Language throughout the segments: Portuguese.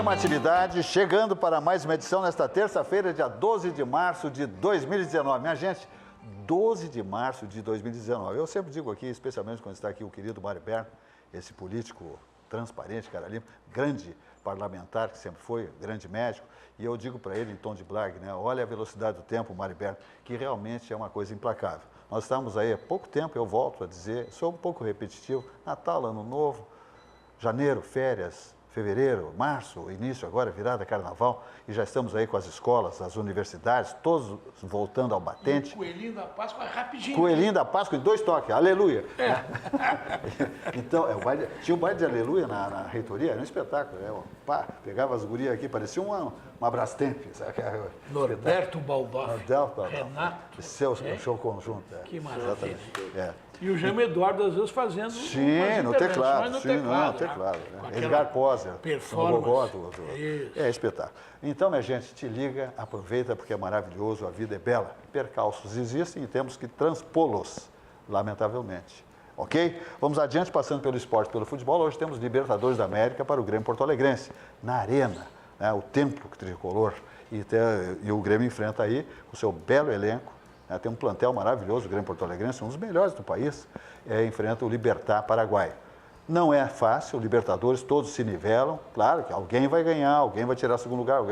Programa Atividade, chegando para mais uma edição nesta terça-feira, dia 12 de março de 2019. Minha gente, 12 de março de 2019. Eu sempre digo aqui, especialmente quando está aqui o querido Mário Berno, esse político transparente, cara limpo, grande parlamentar que sempre foi, grande médico, e eu digo para ele em tom de blague, né? Olha a velocidade do tempo, Mário Berno, que realmente é uma coisa implacável. Nós estamos aí há pouco tempo, eu volto a dizer, sou um pouco repetitivo, Natal, Ano Novo, janeiro, férias, fevereiro, março, início agora, virada, carnaval, e já estamos aí com as escolas, as universidades, todos voltando ao batente. E o Coelhinho da Páscoa é rapidinho. Coelhinho da Páscoa em 2 toques, aleluia. É. Então, tinha o baile de aleluia na reitoria, era um espetáculo. Né? Pá, pegava as gurias aqui, parecia uma Brastemp. Norberto Baldoff, Renato. Seu show conjunto. Que maravilha. É. E o Jaime Eduardo, às vezes, fazendo sim, no teclado. No sim, teclado, no teclado. Né? Edgar Poser, performance. É espetáculo. Então, minha gente, te liga, aproveita, porque é maravilhoso, a vida é bela. Percalços existem e temos que transpô-los, lamentavelmente. Ok? Vamos adiante, passando pelo esporte, pelo futebol. Hoje temos Libertadores da América para o Grêmio Porto Alegrense, na Arena, né? O templo tricolor. E o Grêmio enfrenta aí o seu belo elenco. Tem um plantel maravilhoso, o Grêmio Porto Alegrense, um dos melhores do país, enfrenta o Libertad Paraguai. Não é fácil, o Libertadores, todos se nivelam, claro que alguém vai ganhar, alguém vai tirar segundo lugar,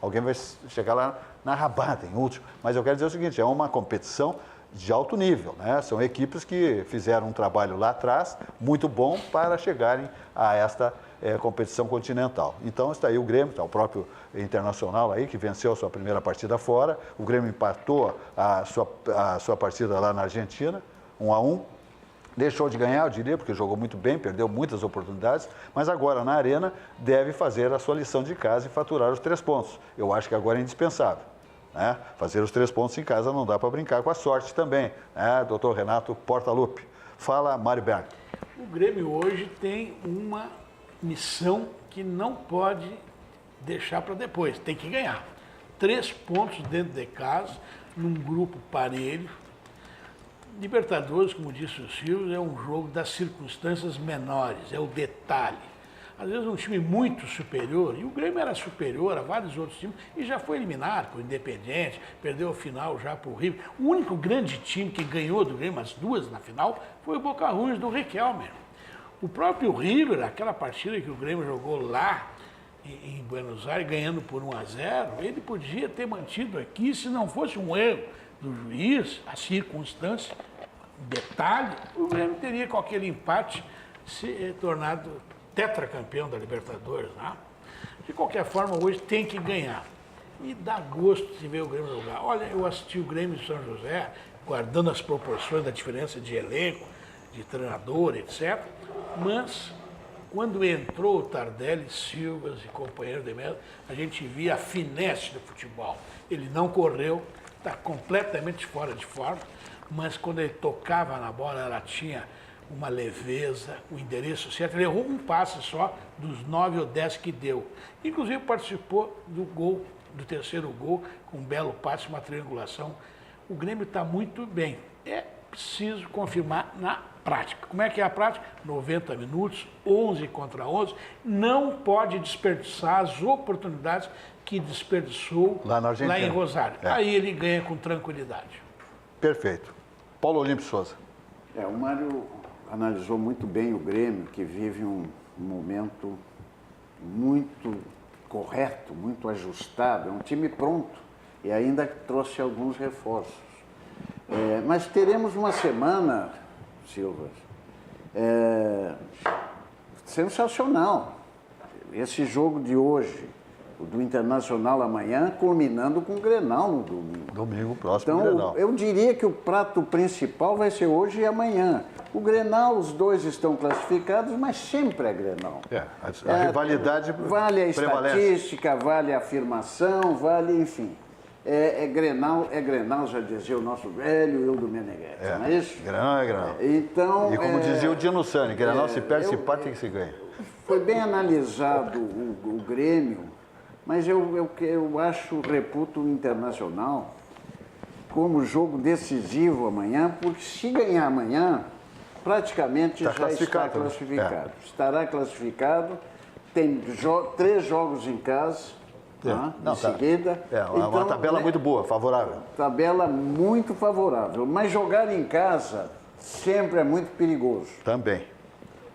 alguém vai chegar lá na rabada, em último. Mas eu quero dizer o seguinte, é uma competição de alto nível, né? São equipes que fizeram um trabalho lá atrás, muito bom, para chegarem a esta competição continental. Então está aí o Grêmio, está o próprio Internacional aí, que venceu a sua primeira partida fora, o Grêmio empatou a sua partida lá na Argentina, 1-1, deixou de ganhar, eu diria, porque jogou muito bem, perdeu muitas oportunidades, mas agora na Arena deve fazer a sua lição de casa e faturar os 3 pontos. Eu acho que agora é indispensável. Né? Fazer os 3 pontos em casa não dá para brincar com a sorte também, né? Doutor Renato Portaluppi. Fala, Mário Berno. O Grêmio hoje tem uma missão que não pode deixar para depois, tem que ganhar. 3 pontos dentro de casa, num grupo parelho. Libertadores, como disse o Silvio, é um jogo das circunstâncias menores, é o detalhe. Às vezes um time muito superior, e o Grêmio era superior a vários outros times, e já foi eliminado por Independiente, perdeu a final já para o River. O único grande time que ganhou do Grêmio, as 2 na final, foi o Boca Juniors do Riquelme. O próprio River, aquela partida que o Grêmio jogou lá em Buenos Aires, ganhando por 1-0, ele podia ter mantido aqui, se não fosse um erro do juiz, a circunstância, detalhe, o Grêmio teria com aquele empate se tornado tetracampeão da Libertadores. Né? De qualquer forma, hoje tem que ganhar. E dá gosto de ver o Grêmio jogar. Olha, eu assisti o Grêmio de São José, guardando as proporções da diferença de elenco, de treinador, etc. Mas, quando entrou o Tardelli, Silvas e companheiro de mesa, a gente via a finesse do futebol. Ele não correu, está completamente fora de forma, mas quando ele tocava na bola, ela tinha uma leveza, o endereço certo. Ele errou um passe só dos 9 ou 10 que deu. Inclusive participou do gol, do terceiro gol, com um belo passe, uma triangulação. O Grêmio está muito bem. É preciso confirmar na prática. Como é que é a prática? 90 minutos, 11 contra 11. Não pode desperdiçar as oportunidades que desperdiçou lá em Rosário. Aí ele ganha com tranquilidade. Perfeito. Paulo Olímpio Souza. O Mário analisou muito bem o Grêmio, que vive um momento muito correto, muito ajustado. É um time pronto e ainda trouxe alguns reforços. Mas teremos uma semana, Silva, sensacional. Esse jogo de hoje, o do Internacional amanhã, culminando com o Grenal no domingo. Domingo próximo, então, Grenal. Eu diria que o prato principal vai ser hoje e amanhã. O Grenal, os 2 estão classificados, mas sempre é Grenal. A rivalidade vale a estatística, vale a afirmação, vale, enfim. Grenal, já dizia o nosso velho Hildo Meneghetti, não é isso? Grenal é Grenal. Então, e como dizia o Dino Sani, Grenal se perde, se empata e se ganha. Foi bem analisado o Grêmio, mas eu reputo o Internacional como jogo decisivo amanhã, porque se ganhar amanhã, praticamente já está classificado. Estará classificado, tem 3 jogos em casa, em seguida. Uma tabela muito boa, favorável. Tabela muito favorável, mas jogar em casa sempre é muito perigoso. Também.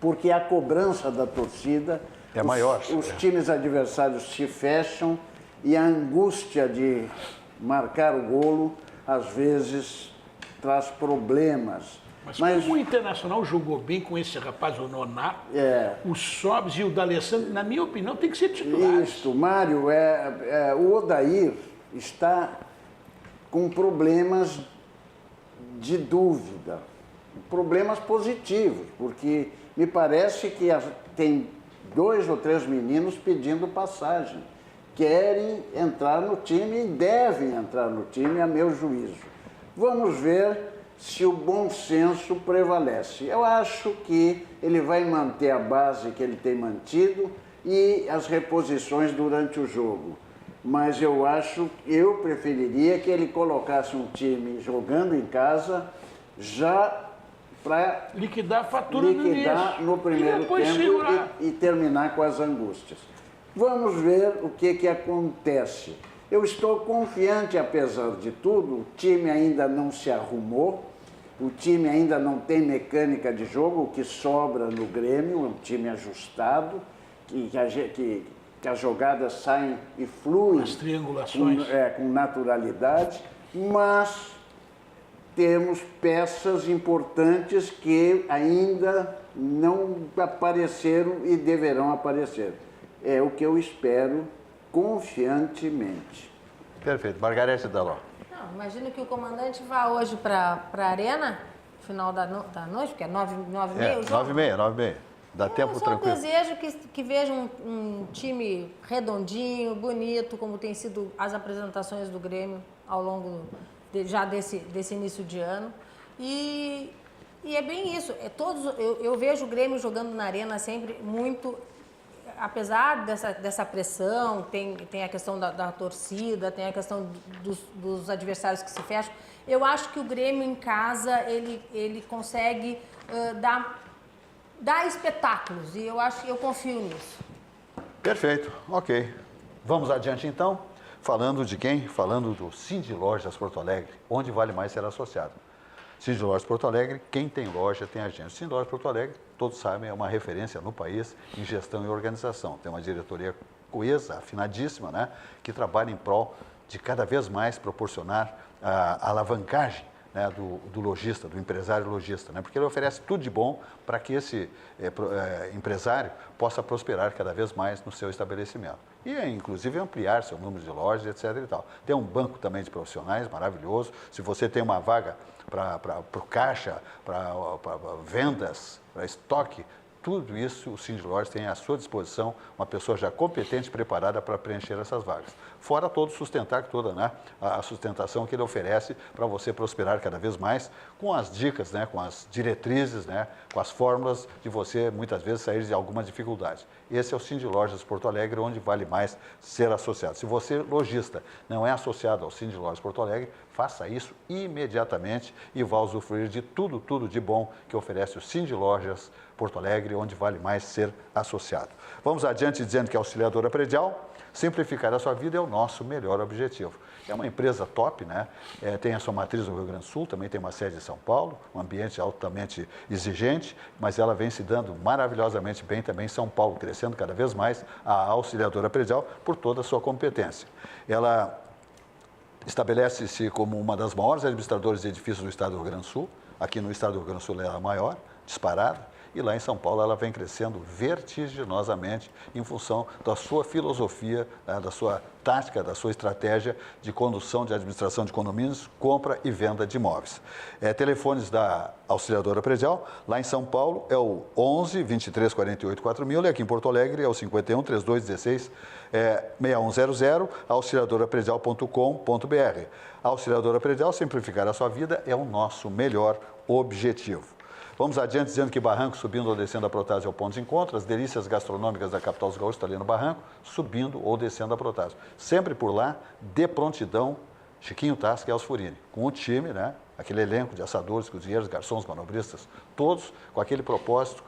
Porque a cobrança da torcida é maior. Os times adversários se fecham e a angústia de marcar o golo, às vezes, traz problemas. Mas como o Internacional jogou bem com esse rapaz, o Nonato, o Sobis e o D'Alessandro, na minha opinião, tem que ser titulares. Isso, Mário, o Odair está com problemas de dúvida, problemas positivos, porque me parece que tem 2 ou 3 meninos pedindo passagem, querem entrar no time e devem entrar no time, a meu juízo. Vamos ver se o bom senso prevalece. Eu acho que ele vai manter a base que ele tem mantido e as reposições durante o jogo. Mas eu preferiria que ele colocasse um time jogando em casa já para liquidar a fatura no primeiro tempo e terminar com as angústias. Vamos ver o que acontece. Eu estou confiante, apesar de tudo, o time ainda não se arrumou, o time ainda não tem mecânica de jogo, o que sobra no Grêmio, é um time ajustado, que as jogadas saem e fluem. As triangulações. Com naturalidade, mas temos peças importantes que ainda não apareceram e deverão aparecer. É o que eu espero confiantemente. Perfeito. Margarete Daló. Imagino que o comandante vá hoje para a Arena, final da noite, porque é 9h30 o jogo. 9h30. Dá tempo tranquilo. Eu só desejo que veja um time redondinho, bonito, como tem sido as apresentações do Grêmio ao longo já desse início de ano. E é bem isso. Eu vejo o Grêmio jogando na Arena sempre muito... Apesar dessa pressão, tem a questão da torcida, tem a questão dos adversários que se fecham, eu acho que o Grêmio em casa, ele consegue dar espetáculos, e eu confio nisso. Perfeito, ok. Vamos adiante então, falando de quem? Falando do Cindy Lojas Porto Alegre, onde vale mais ser associado. Cindy Lojas Porto Alegre, quem tem loja tem agente. Cindy Lojas Porto Alegre, todos sabem, é uma referência no país em gestão e organização. Tem uma diretoria coesa, afinadíssima, né, que trabalha em prol de cada vez mais proporcionar a alavancagem, né, do lojista, do empresário lojista, né, porque ele oferece tudo de bom para que esse empresário possa prosperar cada vez mais no seu estabelecimento. E, inclusive, ampliar seu número de lojas, etc. e tal. Tem um banco também de profissionais maravilhoso. Se você tem uma vaga para o caixa, para vendas, para estoque, tudo isso o Cindy Lojas tem à sua disposição, uma pessoa já competente e preparada para preencher essas vagas. Fora todo sustentar, né, a sustentação que ele oferece para você prosperar cada vez mais, com as dicas, né, com as diretrizes, né, com as fórmulas de você, muitas vezes, sair de alguma dificuldade. Esse é o Cindy Lojas Porto Alegre, onde vale mais ser associado. Se você, lojista, não é associado ao Cindy Lojas Porto Alegre, faça isso imediatamente e vá usufruir de tudo de bom que oferece o Cindy Lojas Porto Alegre, onde vale mais ser associado. Vamos adiante dizendo que a Auxiliadora Predial, simplificar a sua vida é o nosso melhor objetivo. É uma empresa top, né? Tem a sua matriz no Rio Grande do Sul, também tem uma sede em São Paulo, um ambiente altamente exigente, mas ela vem se dando maravilhosamente bem também em São Paulo, crescendo cada vez mais a Auxiliadora Predial por toda a sua competência. Ela estabelece-se como uma das maiores administradoras de edifícios do estado do Rio Grande do Sul. Aqui no estado do Rio Grande do Sul ela é a maior, disparada. E lá em São Paulo ela vem crescendo vertiginosamente em função da sua filosofia, né, da sua tática, da sua estratégia de condução de administração de condomínios, compra e venda de imóveis. Telefones da Auxiliadora Predial, lá em São Paulo é o 11 23 48 4000, e aqui em Porto Alegre é o 51 32 16 6100, auxiliadorapredial.com.br. A Auxiliadora Predial, simplificar a sua vida é o nosso melhor objetivo. Vamos adiante dizendo que Barranco, subindo ou descendo a Protásio é o ponto de encontro. As delícias gastronômicas da capital dos gaúchos estão ali no Barranco, subindo ou descendo a Protásio. Sempre por lá, de prontidão, Chiquinho Tasca e Elsfurini, com o time, né? Aquele elenco de assadores, cozinheiros, garçons, manobristas, todos com aquele propósito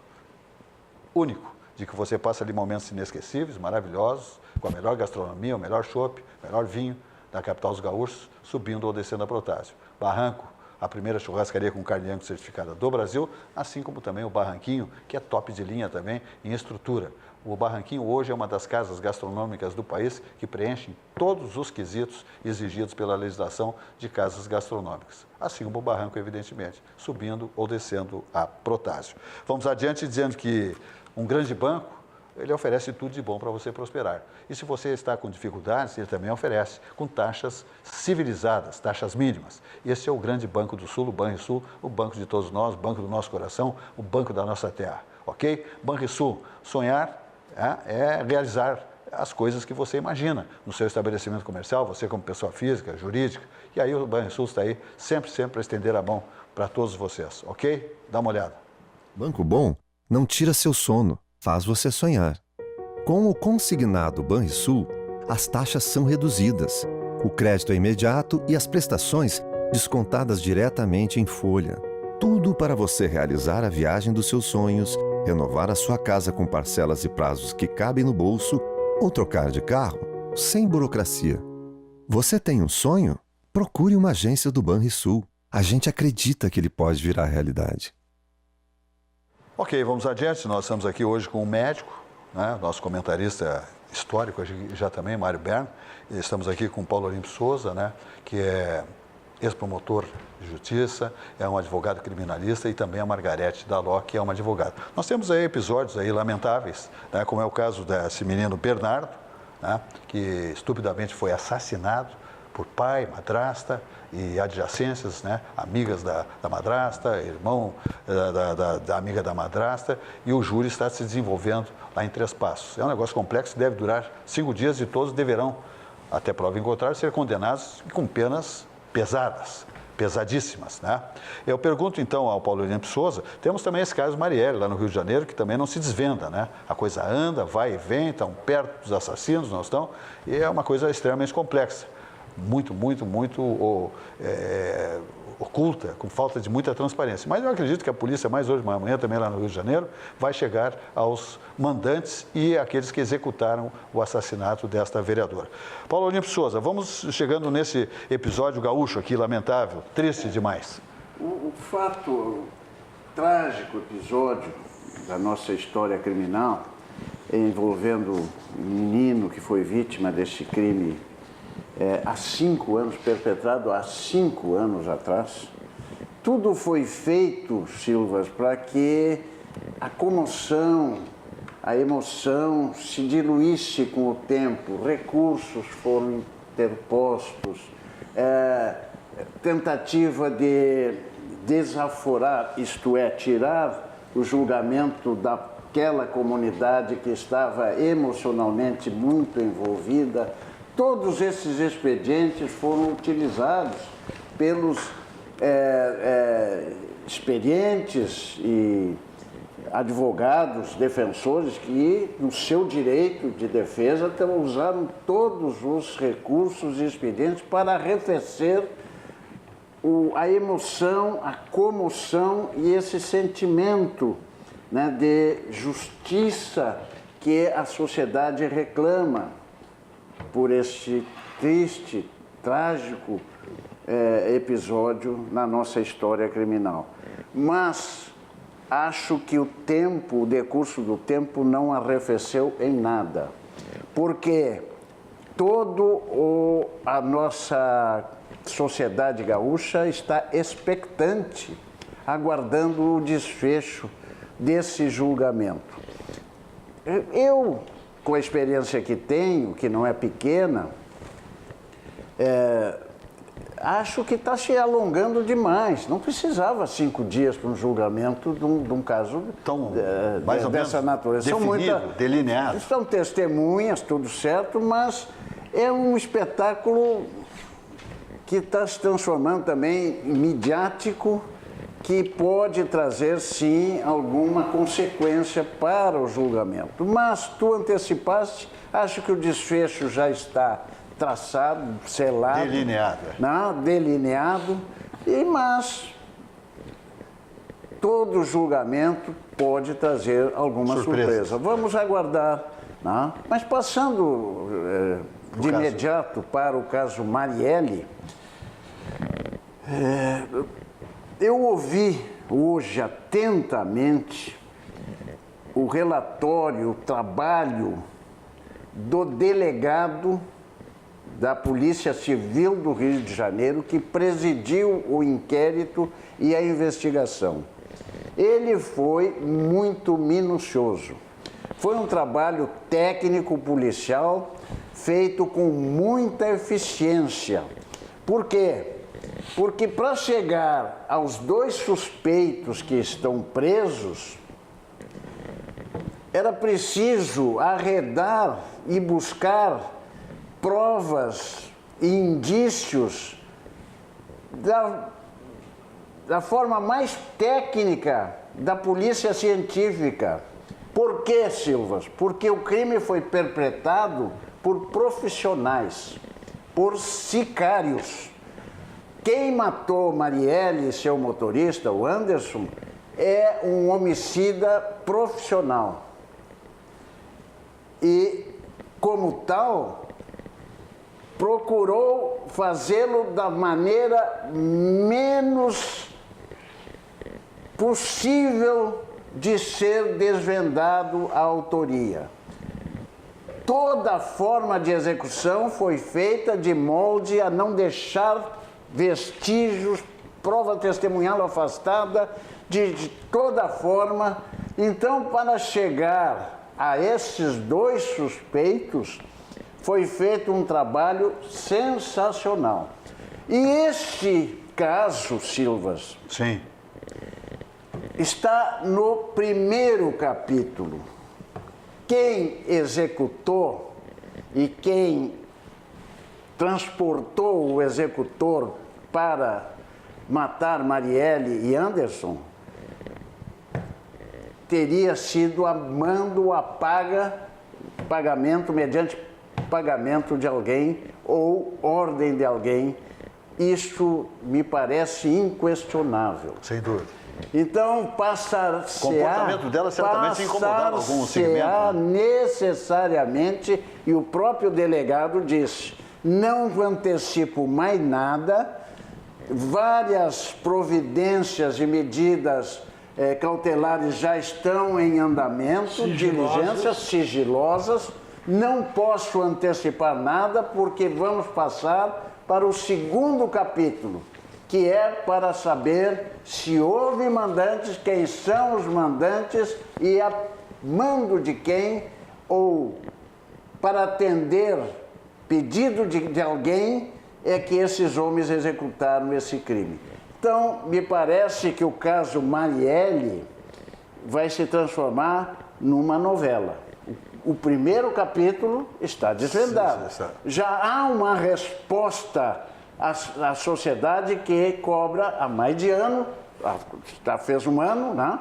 único de que você passa ali momentos inesquecíveis, maravilhosos, com a melhor gastronomia, o melhor chopp, o melhor vinho da capital dos gaúchos, subindo ou descendo a Protásio. Barranco, a primeira churrascaria com carne Angus certificada do Brasil, assim como também o Barranquinho, que é top de linha também em estrutura. O Barranquinho hoje é uma das casas gastronômicas do país que preenchem todos os quesitos exigidos pela legislação de casas gastronômicas. Assim como o Barranco, evidentemente, subindo ou descendo a Protásio. Vamos adiante dizendo que um grande banco, ele oferece tudo de bom para você prosperar. E se você está com dificuldades, ele também oferece com taxas civilizadas, taxas mínimas. Esse é o grande Banco do Sul, o Banrisul, o banco de todos nós, o banco do nosso coração, o banco da nossa terra. Ok? Banrisul, sonhar é realizar as coisas que você imagina no seu estabelecimento comercial, você como pessoa física, jurídica. E aí o Banrisul está aí sempre para estender a mão para todos vocês. Ok? Dá uma olhada. Banco Bom não tira seu sono, faz você sonhar. Com o consignado Banrisul, as taxas são reduzidas, o crédito é imediato e as prestações descontadas diretamente em folha. Tudo para você realizar a viagem dos seus sonhos, renovar a sua casa com parcelas e prazos que cabem no bolso ou trocar de carro sem burocracia. Você tem um sonho? Procure uma agência do Banrisul. A gente acredita que ele pode virar realidade. Ok, vamos adiante. Nós estamos aqui hoje com um médico, né? Nosso comentarista histórico já também, Mário Berno. Estamos aqui com o Paulo Olímpio Souza, né? Que é ex-promotor de justiça, é um advogado criminalista, e também a Margarete Daló, que é uma advogada. Nós temos aí episódios aí lamentáveis, né? Como é o caso desse menino Bernardo, né? Que estupidamente foi assassinado por pai, madrasta e adjacências, né? Amigas da madrasta, irmão da amiga da madrasta, e o júri está se desenvolvendo lá em Três Passos. É um negócio complexo que deve durar 5 dias e todos deverão, até prova em contrário, ser condenados com penas pesadas, pesadíssimas, né? Eu pergunto então ao Paulo Olímpio Souza, temos também esse caso Marielle, lá no Rio de Janeiro, que também não se desvenda, né? A coisa anda, vai e vem, estão perto dos assassinos, não estão, e é uma coisa extremamente complexa. Muito oculta, com falta de muita transparência. Mas eu acredito que a polícia, mais hoje, mais amanhã, também lá no Rio de Janeiro, vai chegar aos mandantes e àqueles que executaram o assassinato desta vereadora. Paulo Olímpio Souza, vamos chegando nesse episódio gaúcho aqui, lamentável, triste demais. O fato trágico, episódio da nossa história criminal, envolvendo um menino que foi vítima deste crime há 5 anos, perpetrado há 5 anos atrás. Tudo foi feito, Silvas, para que a comoção, a emoção se diluísse com o tempo. Recursos foram interpostos, tentativa de desaforar, isto é, tirar o julgamento daquela comunidade que estava emocionalmente muito envolvida. Todos esses expedientes foram utilizados pelos experientes e advogados, defensores, que, no seu direito de defesa, usaram todos os recursos e expedientes para arrefecer a emoção, a comoção e esse sentimento, né, de justiça que a sociedade reclama por este triste, trágico episódio na nossa história criminal. Mas acho que o decurso do tempo não arrefeceu em nada, porque a nossa sociedade gaúcha está expectante, aguardando o desfecho desse julgamento. Eu, com a experiência que tenho, que não é pequena, acho que está se alongando demais. Não precisava 5 dias para um julgamento de um caso dessa natureza. Definido, delineado. São testemunhas, tudo certo, mas é um espetáculo que está se transformando também em midiático, que pode trazer, sim, alguma consequência para o julgamento. Mas tu antecipaste, acho que o desfecho já está traçado, selado. Delineado. Delineado, mas todo julgamento pode trazer alguma surpresa. Vamos aguardar. Né? Mas passando de imediato para o caso Marielle, eu ouvi hoje atentamente o relatório, o trabalho do delegado da Polícia Civil do Rio de Janeiro, que presidiu o inquérito e a investigação. Ele foi muito minucioso. Foi um trabalho técnico-policial feito com muita eficiência. Por quê? Porque para chegar aos 2 suspeitos que estão presos, era preciso arredar e buscar provas e indícios da forma mais técnica da polícia científica. Por quê, Silvas? Porque o crime foi perpetrado por profissionais, por sicários. Quem matou Marielle e seu motorista, o Anderson, é um homicida profissional. E, como tal, procurou fazê-lo da maneira menos possível de ser desvendado a autoria. Toda a forma de execução foi feita de molde a não deixar vestígios, prova testemunhal afastada, de toda forma. Então, para chegar a esses 2 suspeitos, foi feito um trabalho sensacional. E este caso, Silvas, sim, está no primeiro capítulo. Quem executou e quem transportou o executor para matar Marielle e Anderson teria sido a mando a pagamento mediante pagamento de alguém ou ordem de alguém. Isso me parece inquestionável. Sem dúvida. Então, o comportamento dela certamente incomodava algum segmento, né? Necessariamente, e o próprio delegado disse, não antecipo mais nada, várias providências e medidas cautelares já estão em andamento, diligências sigilosas, não posso antecipar nada porque vamos passar para o segundo capítulo, que é para saber se houve mandantes, quem são os mandantes e a mando de quem, ou para atender pedido de alguém é que esses homens executaram esse crime. Então, me parece que o caso Marielle vai se transformar numa novela. O primeiro capítulo está desvendado. Já há uma resposta à sociedade que cobra há mais de ano, já fez um ano, né?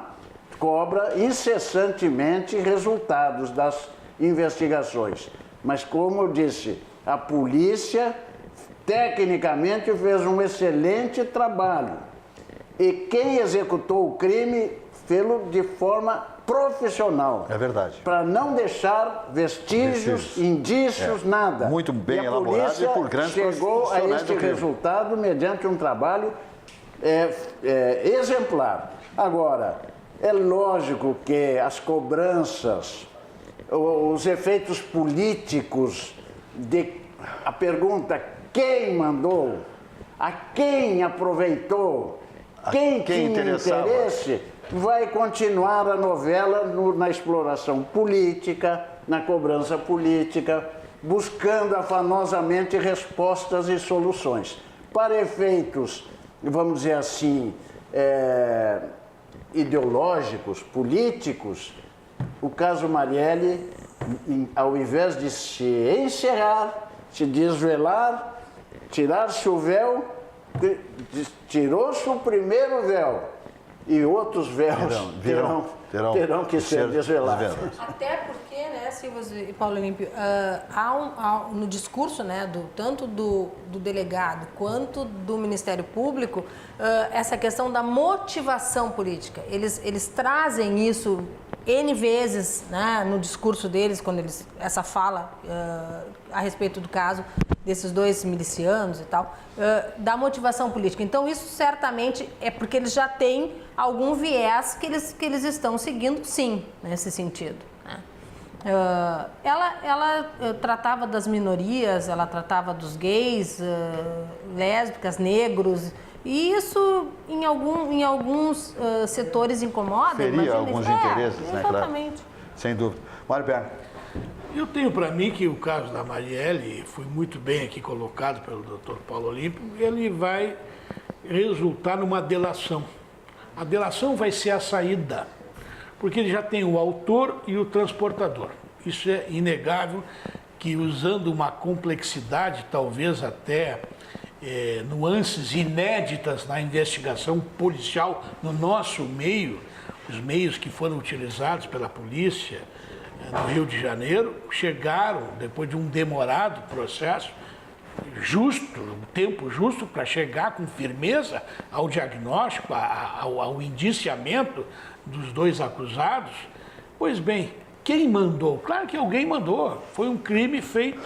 Cobra incessantemente resultados das investigações. Mas, como eu disse, a polícia tecnicamente fez um excelente trabalho. E quem executou o crime fez-lo de forma profissional. É verdade. Para não deixar vestígios, indícios, nada. Muito bem elaborado e por grandes chegou a este resultado mediante um trabalho exemplar. Agora, é lógico que as cobranças, os efeitos políticos, a pergunta quem mandou, a quem aproveitou, quem tinha interesse, vai continuar a novela na exploração política, na cobrança política, buscando afanosamente respostas e soluções. Para efeitos, vamos dizer assim, ideológicos, políticos, o caso Marielle, ao invés de se encerrar, se desvelar, tirar-se o véu, tirou-se o primeiro véu e outros véus terão que ser desvelados. Até porque, né, Silvas e Paulo Olímpio, no discurso, né, tanto do delegado quanto do Ministério Público, essa questão da motivação política. Eles trazem isso N vezes, né, no discurso deles, quando essa fala a respeito do caso desses 2 milicianos e tal, da motivação política. Então, isso certamente é porque eles já têm algum viés que eles estão seguindo, sim, nesse sentido, né? Ela tratava das minorias, ela tratava dos gays, lésbicas, negros, e isso em alguns setores incomoda. Feria alguns interesses, né? Exatamente. Claro. Sem dúvida. Mário Berna. Eu tenho para mim que o caso da Marielle, foi muito bem aqui colocado pelo Dr. Paulo Olímpio, ele vai resultar numa delação. A delação vai ser a saída, porque ele já tem o autor e o transportador. Isso é inegável, que usando uma complexidade, talvez até nuances inéditas na investigação policial no nosso meio, os meios que foram utilizados pela polícia no Rio de Janeiro, chegaram, depois de um demorado processo, justo, um tempo justo para chegar com firmeza ao diagnóstico, ao indiciamento dos 2 acusados. Pois bem, quem mandou? Claro que alguém mandou. Foi um crime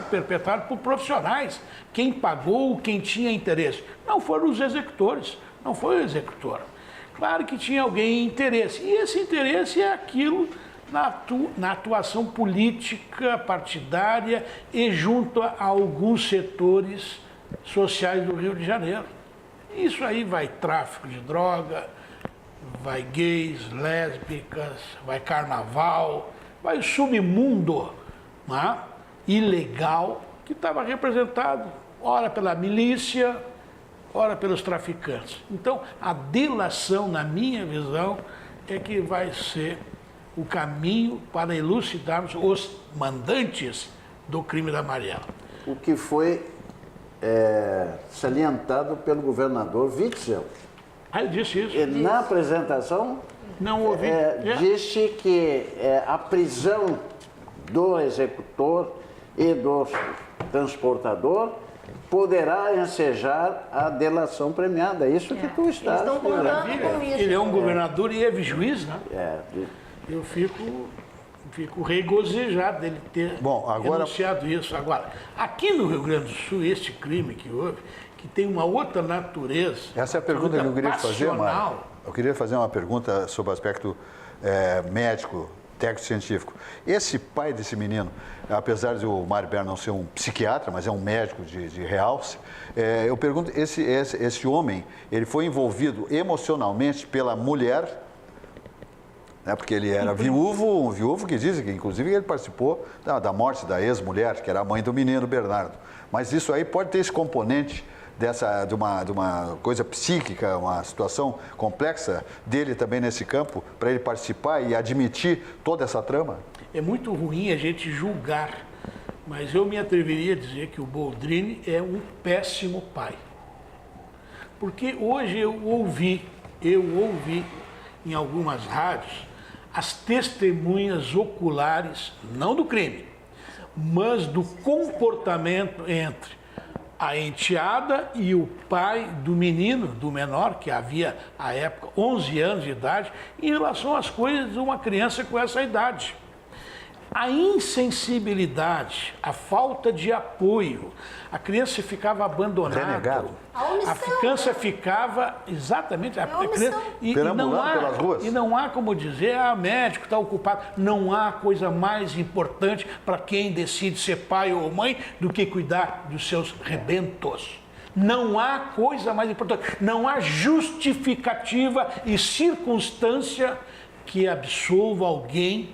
perpetrado por profissionais. Quem pagou, quem tinha interesse. Não foram os executores, não foi o executor. Claro que tinha alguém interesse. E esse interesse é aquilo na atuação política, partidária e junto a alguns setores sociais do Rio de Janeiro. Isso aí vai tráfico de droga, vai gays, lésbicas, vai carnaval, vai o submundo, né, ilegal, que estava representado, ora pela milícia, ora pelos traficantes. Então, a delação, na minha visão, é que vai ser o caminho para elucidarmos os mandantes do crime da Marielle. O que foi salientado pelo governador Witzel. Ele disse isso. Ele, na apresentação, Não ouvi. disse que a prisão do executor e do transportador poderá ensejar a delação premiada. É isso que tu estás Eles estão contando com isso. Ele é um governador e é juiz, né? Eu fico regozijado dele ter denunciado isso. Agora, aqui no Rio Grande do Sul, este crime que houve, que tem uma outra natureza. Essa é a pergunta que eu queria te fazer, Mário. Eu queria fazer uma pergunta sobre o aspecto médico, técnico-científico. Esse pai desse menino, apesar de o Mário Berna não ser um psiquiatra, mas é um médico de realce, eu pergunto, esse homem, ele foi envolvido emocionalmente pela mulher, né, porque ele era um viúvo que dizem que, inclusive, ele participou da morte da ex-mulher, que era a mãe do menino Bernardo. Mas isso aí pode ter esse componente de uma coisa psíquica, uma situação complexa dele também nesse campo, para ele participar e admitir toda essa trama? É muito ruim a gente julgar, mas eu me atreveria a dizer que o Boldrini é um péssimo pai. Porque hoje eu ouvi em algumas rádios as testemunhas oculares, não do crime, mas do comportamento entre a enteada e o pai do menino, do menor, que havia, à época, 11 anos de idade, em relação às coisas de uma criança com essa idade. A insensibilidade, a falta de apoio, a criança ficava abandonada. Renegado. A criança ficava, exatamente, pelas ruas. E não há como dizer, médico está ocupado. Não há coisa mais importante para quem decide ser pai ou mãe do que cuidar dos seus rebentos. Não há coisa mais importante, não há justificativa e circunstância que absolva alguém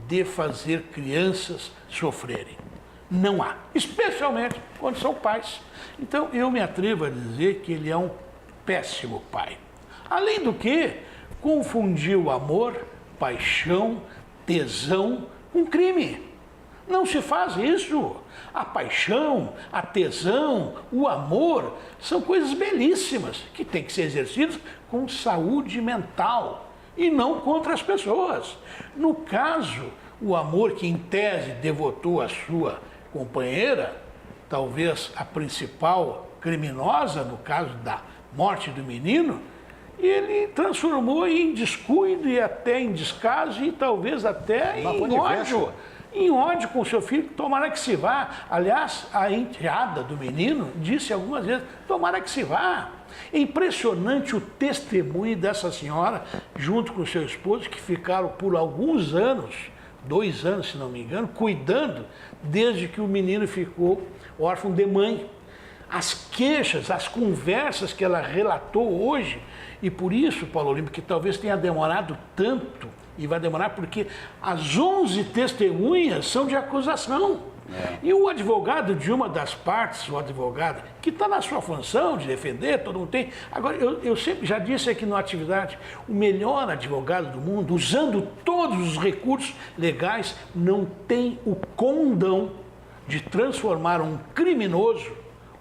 de fazer crianças sofrerem. Não há, especialmente quando são pais. Então, eu me atrevo a dizer que ele é um péssimo pai. Além do que, confundiu amor, paixão, tesão com crime. Não se faz isso. A paixão, a tesão, o amor são coisas belíssimas que têm que ser exercidas com saúde mental e não contra as pessoas. No caso, o amor que em tese devotou a sua companheira, talvez a principal criminosa no caso da morte do menino, ele transformou em descuido e até em descaso e talvez até em ódio. Em ódio com o seu filho, tomara que se vá. Aliás, a enteada do menino disse algumas vezes, tomara que se vá. É impressionante o testemunho dessa senhora, junto com o seu esposo, que ficaram por alguns anos, 2 anos, se não me engano, cuidando, desde que o menino ficou órfão de mãe. As queixas, as conversas que ela relatou hoje, e por isso, Paulo Olímpio, que talvez tenha demorado tanto, e vai demorar porque as 11 testemunhas são de acusação. E o advogado de uma das partes, o advogado, que está na sua função de defender, todo mundo tem. Agora, eu sempre já disse aqui na atividade, o melhor advogado do mundo, usando todos os recursos legais, não tem o condão de transformar um criminoso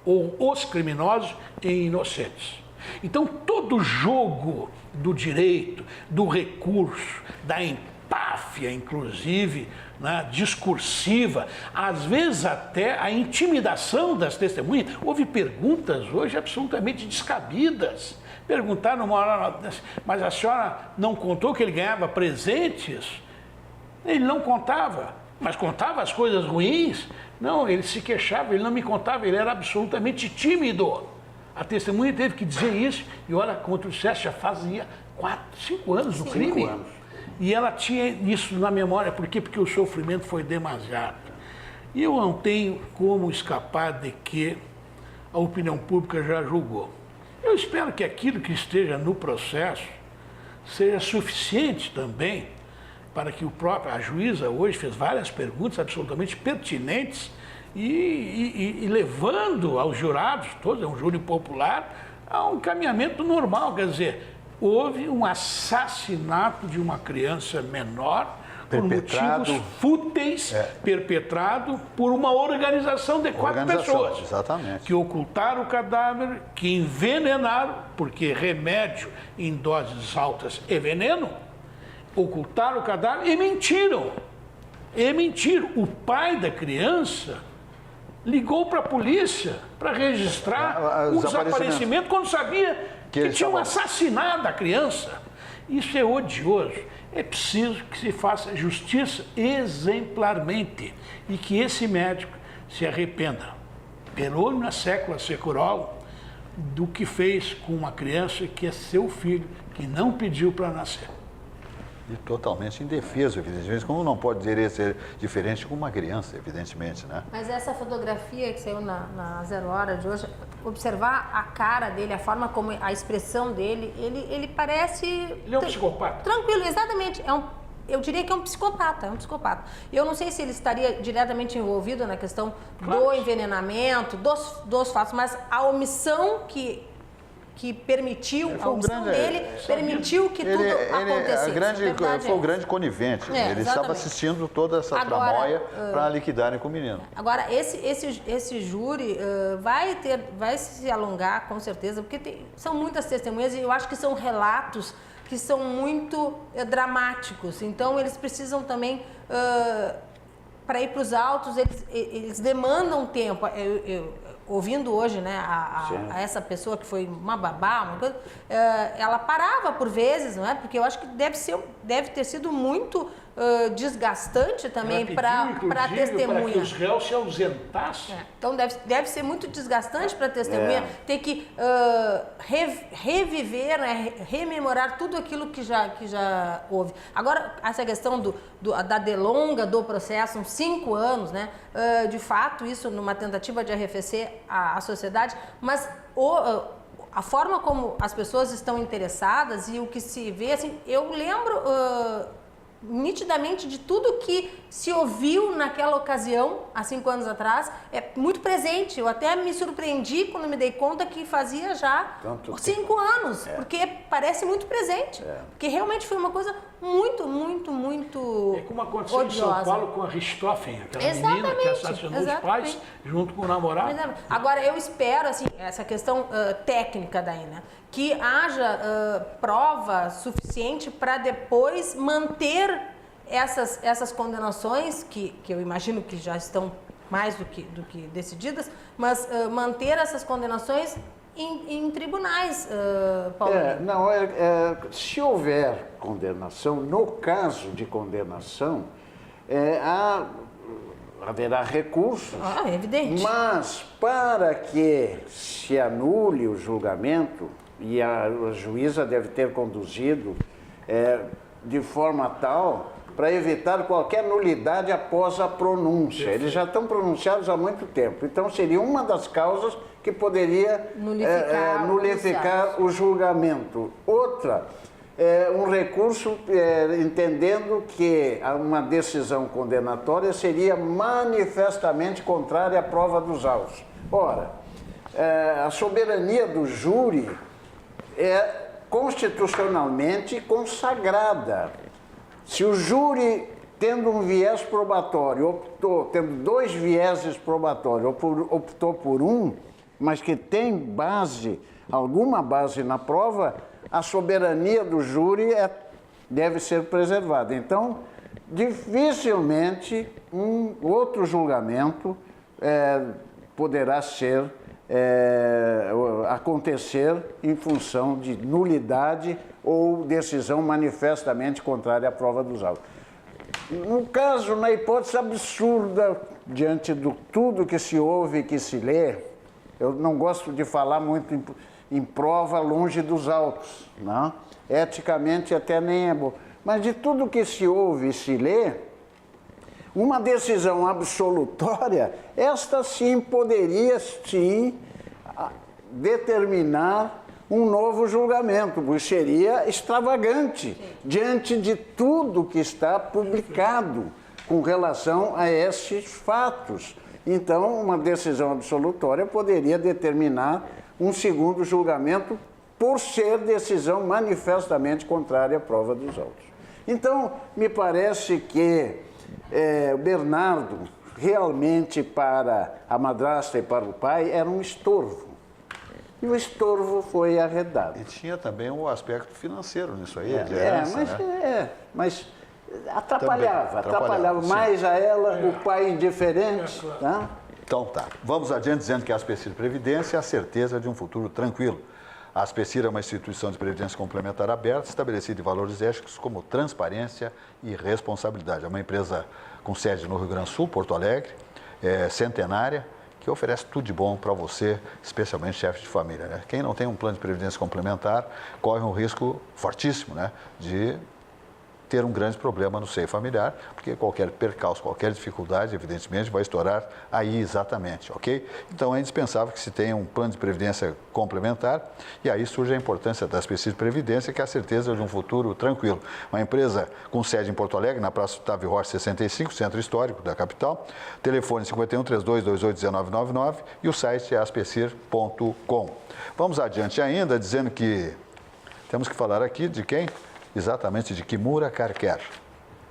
ou os criminosos em inocentes. Então, todo jogo do direito, do recurso, da empáfia, inclusive, né, discursiva, às vezes até a intimidação das testemunhas. Houve perguntas hoje absolutamente descabidas. Perguntaram uma hora, mas a senhora não contou que ele ganhava presentes? Ele não contava, mas contava as coisas ruins? Não, ele se queixava, ele não me contava, ele era absolutamente tímido. A testemunha teve que dizer isso, e olha, contra o Sérgio já fazia 4, 5 anos do crime. 5 anos. E ela tinha isso na memória, por quê? Porque o sofrimento foi demasiado. E eu não tenho como escapar de que a opinião pública já julgou. Eu espero que aquilo que esteja no processo seja suficiente também para que a juíza hoje fez várias perguntas absolutamente pertinentes e levando aos jurados, todos, é um júri popular, a um caminhamento normal. Quer dizer, houve um assassinato de uma criança menor por motivos fúteis, perpetrado por uma organização de 4 pessoas. Exatamente. Que ocultaram o cadáver, que envenenaram, porque remédio em doses altas é veneno, ocultaram o cadáver e mentiram. O pai da criança ligou para a polícia para registrar o desaparecimento quando sabia que tinham assassinado a criança. Isso é odioso. É preciso que se faça justiça exemplarmente e que esse médico se arrependa, perônima sécula secural, do que fez com uma criança que é seu filho, que não pediu para nascer. E totalmente indefeso, evidentemente, como não pode ser diferente com uma criança, evidentemente, né? Mas essa fotografia que saiu na 0 Hora de hoje, observar a cara dele, a forma como, a expressão dele, ele parece... Ele é um psicopata. Tranquilo, exatamente. Eu diria que é um psicopata, Eu não sei se ele estaria diretamente envolvido na questão do envenenamento, dos fatos, mas a omissão que permitiu, a omissão dele permitiu que tudo acontecesse. Foi o grande conivente. Ele estava assistindo toda essa tramóia para liquidarem com o menino. Agora, esse júri vai se alongar, com certeza, porque são muitas testemunhas e eu acho que são relatos que são muito dramáticos. Então, eles precisam também, para ir para os autos, eles demandam tempo. Ouvindo hoje, né, a essa pessoa que foi uma babá, uma coisa, ela parava por vezes, não é? Porque eu acho que deve ter sido muito desgastante também para a testemunha. Para que os réus se ausentassem. Então deve ser muito desgastante para a testemunha ter que reviver, né, rememorar tudo aquilo que já houve. Agora, essa questão da delonga do processo, são 5 anos, né? De fato, isso numa tentativa de arrefecer a sociedade, mas a forma como as pessoas estão interessadas e o que se vê, assim, eu lembro nitidamente de tudo que se ouviu naquela ocasião, há 5 anos atrás, é muito presente. Eu até me surpreendi quando me dei conta que fazia já 5 anos, porque parece muito presente. Porque realmente foi uma coisa muito, muito, muito É como aconteceu em São Paulo com a Richthofen, aquela menina que assassinou os pais junto com o namorado. Agora, eu espero, assim, essa questão técnica daí, né? Que haja prova suficiente para depois manter essas condenações, que eu imagino que já estão mais do que decididas, mas manter essas condenações em tribunais, Paulo. Se houver condenação, no caso de condenação, haverá recursos. É evidente. Mas para que se anule o julgamento, e a juíza deve ter conduzido de forma tal para evitar qualquer nulidade após a pronúncia. Eles já estão pronunciados há muito tempo. Então, seria uma das causas que poderia nulificar o julgamento. Outra, um recurso entendendo que uma decisão condenatória seria manifestamente contrária à prova dos autos. Ora, a soberania do júri é constitucionalmente consagrada. Se o júri, tendo um viés probatório, tendo 2 vieses probatórios, optou por um, mas que tem alguma base na prova, a soberania do júri deve ser preservada. Então, dificilmente um outro julgamento poderá acontecer em função de nulidade ou decisão manifestamente contrária à prova dos autos. No caso, na hipótese absurda, diante de tudo que se ouve e que se lê, eu não gosto de falar muito em prova longe dos autos, não? Eticamente até nem é bom, mas de tudo que se ouve e se lê, uma decisão absolutória, esta sim poderia sim determinar um novo julgamento, porque seria extravagante diante de tudo que está publicado com relação a esses fatos. Então, uma decisão absolutória poderia determinar um segundo julgamento por ser decisão manifestamente contrária à prova dos autos. Então, me parece que Bernardo, realmente para a madrasta e para o pai, era um estorvo. E o estorvo foi arredado. E tinha também um aspecto financeiro nisso aí, de herança, mas atrapalhava mais a ela, o pai indiferente. Tá? Então tá, vamos adiante dizendo que a Aspecir Previdência é a certeza de um futuro tranquilo. A Aspecir é uma instituição de previdência complementar aberta, estabelecida em valores éticos como transparência e responsabilidade. É uma empresa com sede no Rio Grande do Sul, Porto Alegre, centenária, que oferece tudo de bom para você, especialmente chefe de família, né? Quem não tem um plano de previdência complementar corre um risco fortíssimo, né, de ter um grande problema no seio familiar, porque qualquer percalço, qualquer dificuldade, evidentemente, vai estourar aí exatamente, ok? Então é indispensável que se tenha um plano de previdência complementar e aí surge a importância da Aspecir Previdência, que é a certeza de um futuro tranquilo. Uma empresa com sede em Porto Alegre, na Praça Otávio Rocha 65, centro histórico da capital, telefone 51-3228-1999 e o site é aspecir.com. Vamos adiante ainda, dizendo que temos que falar aqui de quem? Exatamente, de Kimura Car Care,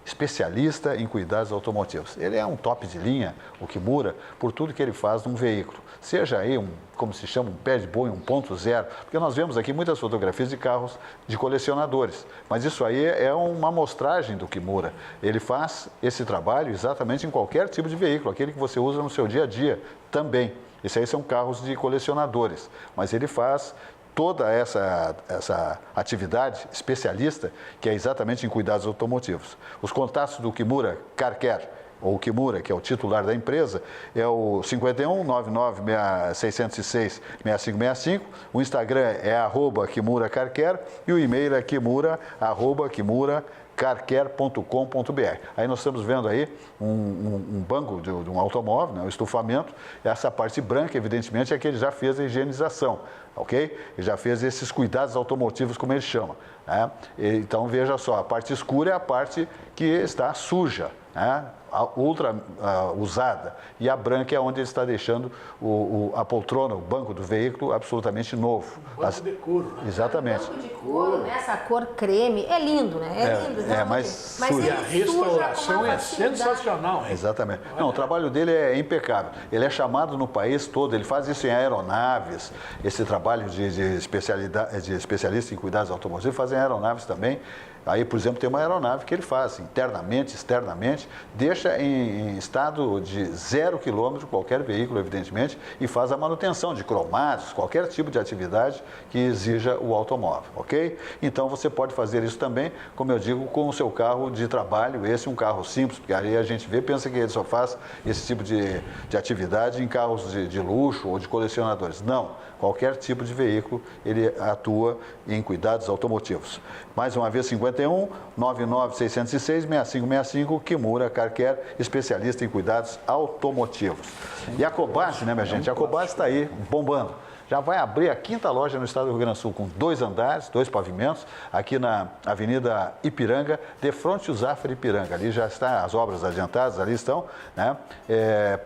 especialista em cuidados automotivos. Ele é um top de linha, o Kimura, por tudo que ele faz num veículo. Seja aí como se chama, um pé de boi 1.0, porque nós vemos aqui muitas fotografias de carros de colecionadores, mas isso aí é uma amostragem do Kimura. Ele faz esse trabalho exatamente em qualquer tipo de veículo, aquele que você usa no seu dia a dia também. Esses aí são carros de colecionadores, mas ele faz toda essa atividade especialista, que é exatamente em cuidados automotivos. Os contatos do Kimura Car Care ou Kimura, que é o titular da empresa, é o 51 99 606 6565. O Instagram é @KimuraCarCare e o e-mail é kimura@kimuracarcare.com.br. Aí nós estamos vendo aí um banco de um automóvel, né, um estufamento. Essa parte branca, evidentemente, é que ele já fez a higienização, ok? Ele já fez esses cuidados automotivos, como ele chama. Né? Então, veja só, a parte escura é a parte que está suja, né? Ultra usada, e a branca é onde ele está deixando a poltrona, o banco do veículo absolutamente novo. Banco de couro, né? Exatamente. O banco de couro, né? Essa cor creme, é lindo, né? É lindo. mas suja. E a restauração é sensacional, hein? Exatamente. Não, o trabalho dele é impecável. Ele é chamado no país todo, ele faz isso em aeronaves, esse trabalho de especialista em cuidados automotivos, fazem aeronaves também. Aí, por exemplo, tem uma aeronave que ele faz internamente, externamente, deixa em estado de 0 km qualquer veículo, evidentemente, e faz a manutenção de cromados, qualquer tipo de atividade que exija o automóvel, ok? Então, você pode fazer isso também, como eu digo, com o seu carro de trabalho, esse é um carro simples, porque aí a gente pensa que ele só faz esse tipo de atividade em carros de luxo ou de colecionadores. Não, qualquer tipo de veículo, ele atua em cuidados automotivos. Mais uma vez, 51 99 606 6565, Kimura CarCare, especialista em cuidados automotivos. E a Cobasi, né, minha gente? A Cobasi está aí bombando. Já vai abrir a 5ª loja no estado do Rio Grande do Sul, com 2 andares, 2 pavimentos, aqui na Avenida Ipiranga, de frente ao Zafra Ipiranga. Ali já estão as obras adiantadas, ali estão, né?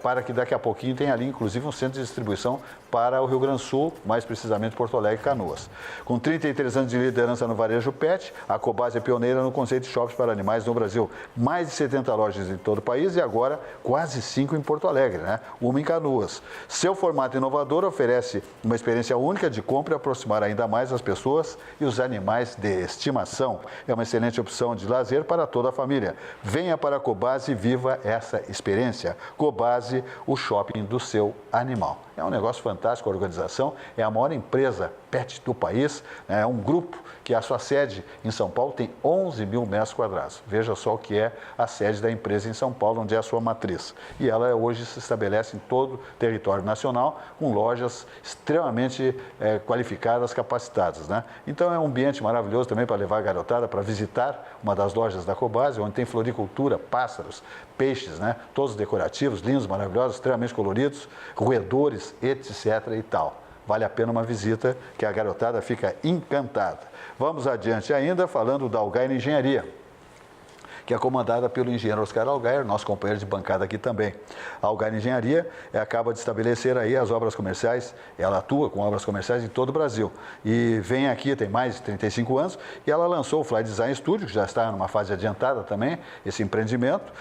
Para que daqui a pouquinho tenha ali, inclusive, um centro de distribuição para o Rio Grande do Sul, mais precisamente Porto Alegre e Canoas. Com 33 anos de liderança no varejo pet, a Cobasi é pioneira no conceito de shops para animais no Brasil. Mais de 70 lojas em todo o país e agora quase 5 em Porto Alegre, né? Uma em Canoas. Seu formato inovador oferece uma experiência única de compra e aproximar ainda mais as pessoas e os animais de estimação. É uma excelente opção de lazer para toda a família. Venha para a Cobasi e viva essa experiência. Cobasi, o shopping do seu animal. É um negócio fantástico, a organização é a maior empresa pet do país, né? É um grupo que a sua sede em São Paulo tem 11 mil metros quadrados. Veja só o que é a sede da empresa em São Paulo, onde é a sua matriz. E ela hoje se estabelece em todo o território nacional, com lojas extremamente qualificadas, capacitadas, né? Então é um ambiente maravilhoso também para levar a garotada para visitar uma das lojas da Cobasi, onde tem floricultura, pássaros, peixes, né? Todos decorativos, lindos, maravilhosos, extremamente coloridos, roedores, etc. e tal. Vale a pena uma visita, que a garotada fica encantada. Vamos adiante ainda, falando da Algair Engenharia, que é comandada pelo engenheiro Oscar Algair, nosso companheiro de bancada aqui também. A Algair Engenharia acaba de estabelecer aí as obras comerciais, ela atua com obras comerciais em todo o Brasil. E vem aqui, tem mais de 35 anos, e ela lançou o Fly Design Studio, que já está numa fase adiantada também, esse empreendimento,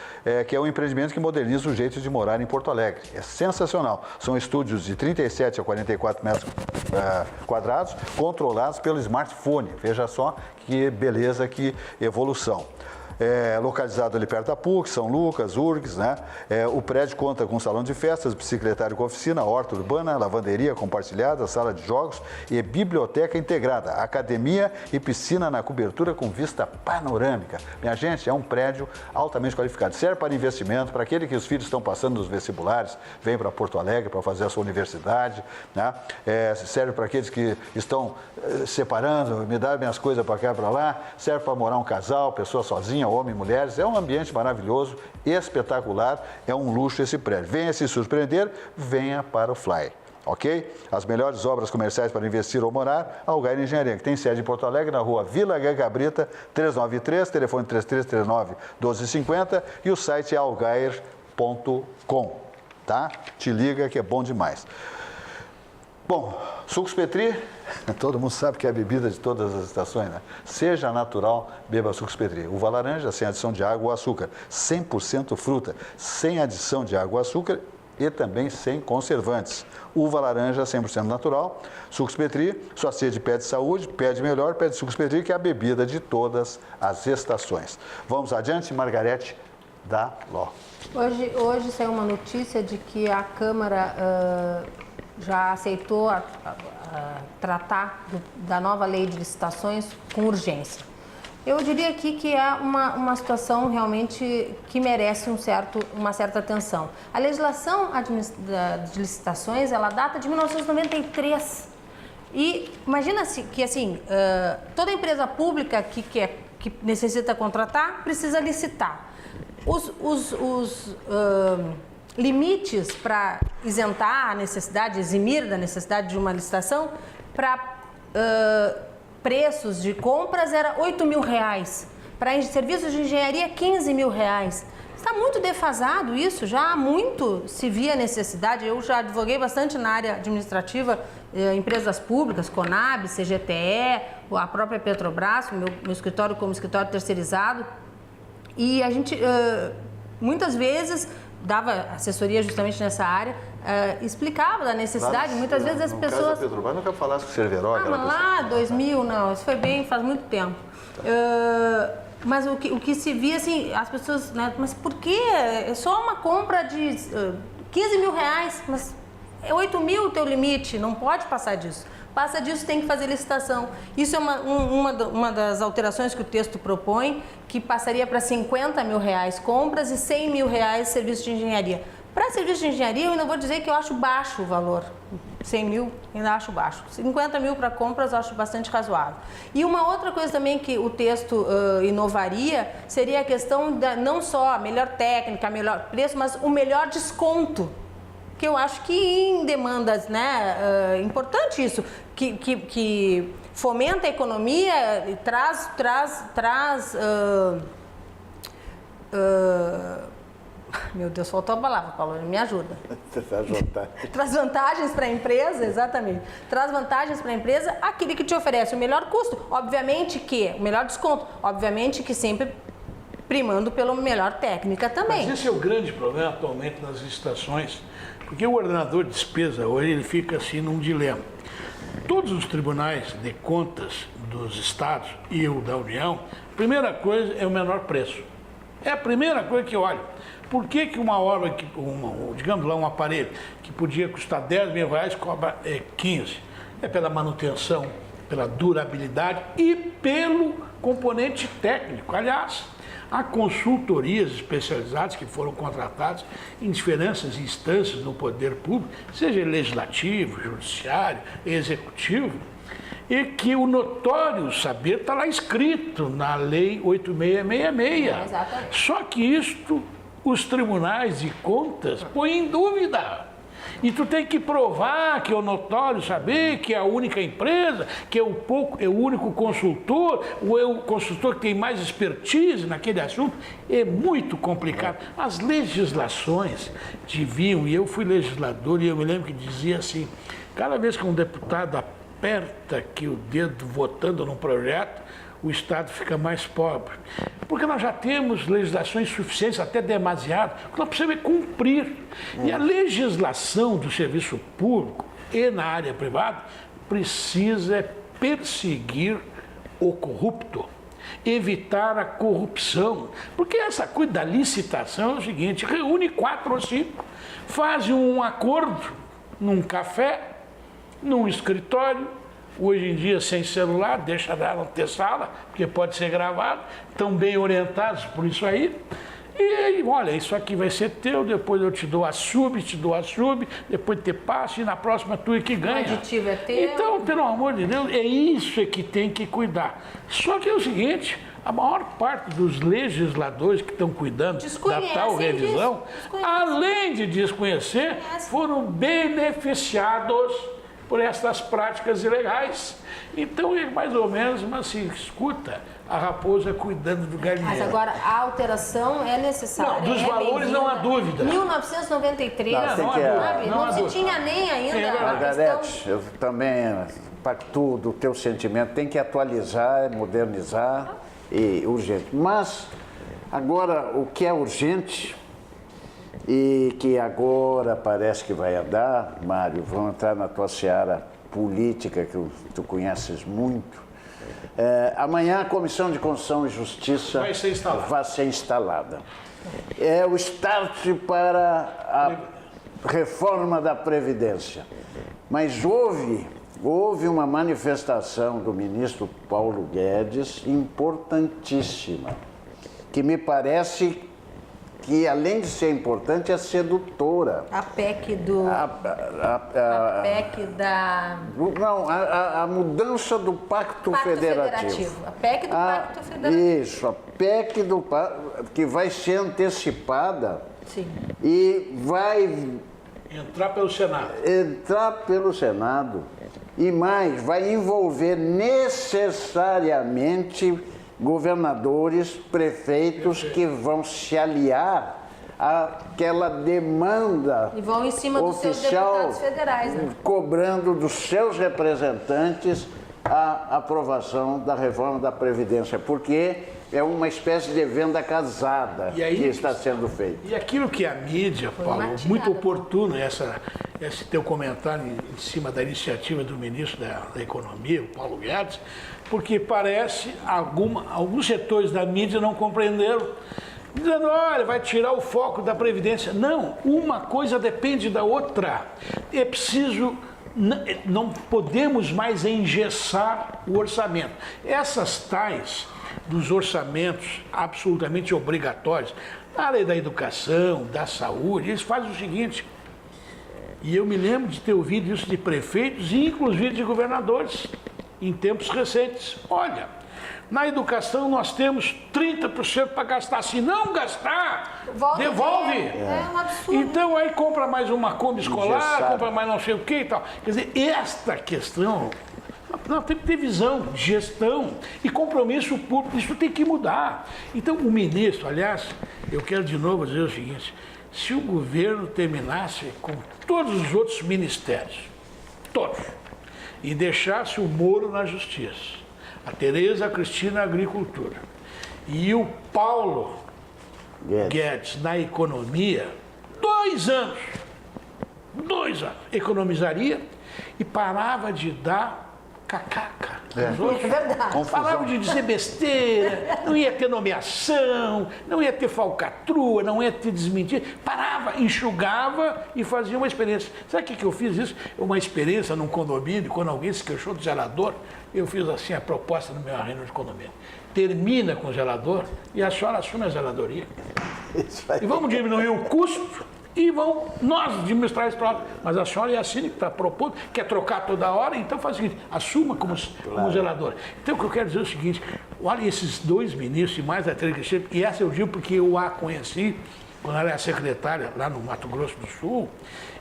que é um empreendimento que moderniza o jeito de morar em Porto Alegre. É sensacional. São estúdios de 37 a 44 metros quadrados, controlados pelo smartphone. Veja só que beleza, que evolução. Localizado ali perto da PUC, São Lucas, URGS, né? O prédio conta com salão de festas, bicicletário com oficina, horta urbana, lavanderia compartilhada, sala de jogos e biblioteca integrada, academia e piscina na cobertura com vista panorâmica. Minha gente, é um prédio altamente qualificado. Serve para investimento, para aquele que os filhos estão passando nos vestibulares, vem para Porto Alegre para fazer a sua universidade, né? Serve para aqueles que estão separando, me dá minhas coisas para cá e para lá, serve para morar um casal, pessoa sozinha, homem e mulheres, é um ambiente maravilhoso, espetacular, é um luxo esse prédio. Venha se surpreender, venha para o Fly, ok? As melhores obras comerciais para investir ou morar, a Algair Engenharia, que tem sede em Porto Alegre, na rua Vila Gabrita, 393, telefone 3339-1250 e o site é algair.com, tá? Te liga que é bom demais. Bom, Sucos Petri, todo mundo sabe que é a bebida de todas as estações, né? Seja natural, beba Sucos Petri. Uva laranja, sem adição de água ou açúcar. 100% fruta, sem adição de água ou açúcar e também sem conservantes. Uva laranja, 100% natural. Sucos Petri, sua sede pede saúde, pede melhor, pede Sucos Petri, que é a bebida de todas as estações. Vamos adiante, Margarete da Ló. Hoje saiu uma notícia de que a Câmara já aceitou tratar da nova lei de licitações com urgência. Eu diria aqui que é uma situação realmente que merece uma certa atenção. A legislação de licitações, ela data de 1993. E imagina-se que assim, toda empresa pública que necessita contratar precisa licitar. Os limites para isentar a necessidade, eximir da necessidade de uma licitação para preços de compras era R$8.000, para serviços de engenharia R$15.000. Está muito defasado isso, já há muito se via necessidade. Eu já advoguei bastante na área administrativa, empresas públicas, Conab, CGTE, a própria Petrobras, meu escritório como escritório terceirizado. E a gente muitas vezes dava assessoria justamente nessa área, explicava da necessidade, muitas vezes as pessoas... No caso da Petrobras, nunca falasse com o Cerveró? mas lá, 2000, não, isso foi bem, faz muito tempo. Mas o que se via, assim, as pessoas, né, mas por quê? É só uma compra de R$15.000, mas é 8.000 o teu limite, não pode passar disso. Passa disso, tem que fazer licitação. Isso é uma das alterações que o texto propõe, que passaria para R$50.000 compras e R$100.000 serviço de engenharia. Para serviço de engenharia, eu ainda vou dizer que eu acho baixo o valor. 100.000, ainda acho baixo. 50.000 para compras, eu acho bastante razoável. E uma outra coisa também que o texto inovaria seria a questão da não só a melhor técnica, melhor preço, mas o melhor desconto. Que eu acho que em demandas, né, importante isso, que fomenta a economia e traz meu Deus, faltou a palavra, Paulo, me ajuda. Traz vantagens para a empresa, exatamente. Traz vantagens para a empresa aquele que te oferece o melhor custo, obviamente que, o melhor desconto, obviamente que sempre primando pela melhor técnica também. Mas esse é o grande problema atualmente nas licitações, porque o ordenador de despesa hoje ele fica assim num dilema. Todos os tribunais de contas dos estados e o da União, a primeira coisa é o menor preço. É a primeira coisa que eu olho. Por que uma obra, digamos lá, um aparelho que podia custar R$10.000 cobra 15? É pela manutenção, pela durabilidade e pelo componente técnico. Aliás, há consultorias especializadas que foram contratadas em diferentes instâncias do poder público, seja legislativo, judiciário, executivo, e que o notório saber está lá escrito na Lei 8666. Exatamente. Só que isto os tribunais de contas põem em dúvida. E tu tem que provar que é o notório saber, que é a única empresa, que é o único consultor, ou é o consultor que tem mais expertise naquele assunto. É muito complicado. As legislações deviam, e eu fui legislador e eu me lembro que dizia assim, cada vez que um deputado aperta aqui o dedo votando num projeto, o Estado fica mais pobre. Porque nós já temos legislações suficientes, até demasiado, que nós precisamos cumprir. E a legislação do serviço público e na área privada precisa perseguir o corrupto, evitar a corrupção. Porque essa coisa da licitação é o seguinte, reúne 4 ou 5, faz um acordo num café, num escritório, hoje em dia sem celular, deixa ela ter sala, porque pode ser gravado, estão bem orientados por isso aí. E aí, olha, isso aqui vai ser teu, depois eu te dou a sub, depois te passo e na próxima tu é que ganha. O aditivo é teu. Então, pelo amor de Deus, é isso que tem que cuidar. Só que é o seguinte, a maior parte dos legisladores que estão cuidando da tal revisão, além de desconhecer, foram beneficiados por essas práticas ilegais. Então é mais ou menos, mas se escuta a raposa cuidando do galinheiro. Mas agora a alteração é necessária. Não, dos valores não há dúvida. 1993, Não se tinha nem ainda a Margarete, questão... eu também pactuo do teu sentimento, tem que atualizar, modernizar e urgente. Mas agora o que é urgente e que agora parece que vai andar, Mário, vamos entrar na tua seara política, que tu conheces muito. Amanhã a Comissão de Constituição e Justiça vai ser instalada. É o start para a reforma da Previdência. Mas houve houve uma manifestação do ministro Paulo Guedes importantíssima, que me parece que, além de ser importante, é sedutora. A PEC do... A PEC da... Não, a mudança do Pacto Federativo. A PEC do Pacto Federativo. Isso, a PEC do que vai ser antecipada. Sim. E vai Entrar pelo Senado. Entrar pelo Senado. E mais, vai envolver necessariamente governadores, prefeitos que vão se aliar àquela demanda e vão em cima dos seus oficial, deputados federais, né? cobrando dos seus representantes a aprovação da reforma da Previdência, porque é uma espécie de venda casada que está sendo feita. E aquilo que a mídia, Paulo, muito oportuno, esse teu comentário em cima da iniciativa do ministro da Economia, o Paulo Guedes, porque parece alguns setores da mídia não compreenderam, dizendo, olha, vai tirar o foco da Previdência. Não, uma coisa depende da outra. É preciso... Não podemos mais engessar o orçamento. Essas tais dos orçamentos absolutamente obrigatórios, na área da educação, da saúde, eles fazem o seguinte, e eu me lembro de ter ouvido isso de prefeitos e inclusive de governadores em tempos recentes. Olha, na educação nós temos 30% para gastar. Se não gastar, devolve. É um absurdo. Então aí compra mais uma Kombi escolar, compra mais não sei o que e tal. Quer dizer, esta questão, nós temos que ter visão, gestão e compromisso público. Isso tem que mudar. Então o ministro, aliás, eu quero de novo dizer o seguinte, se o governo terminasse com todos os outros ministérios, todos, e deixasse o Moro na Justiça, a Tereza Cristina na Agricultura e o Paulo Guedes na Economia, 2 anos, economizaria e parava de dar cacaca. É verdade. Parava de dizer besteira, não ia ter nomeação, não ia ter falcatrua, não ia ter desmentir. Parava, enxugava e fazia uma experiência. Sabe o que eu fiz isso? Uma experiência num condomínio, quando alguém se queixou do zelador, eu fiz assim a proposta no meu reunião de condomínio. Termina com o zelador e a senhora assume a zeladoria. E vamos diminuir o custo e vamos nós administrar esse problema. Mas a senhora é assim que está propondo, quer trocar toda hora, então faz o seguinte, assuma como zelador. Então o que eu quero dizer é o seguinte, olha esses 2 ministros e mais a Tereza Cristina, e essa eu digo porque eu a conheci quando ela era secretária lá no Mato Grosso do Sul,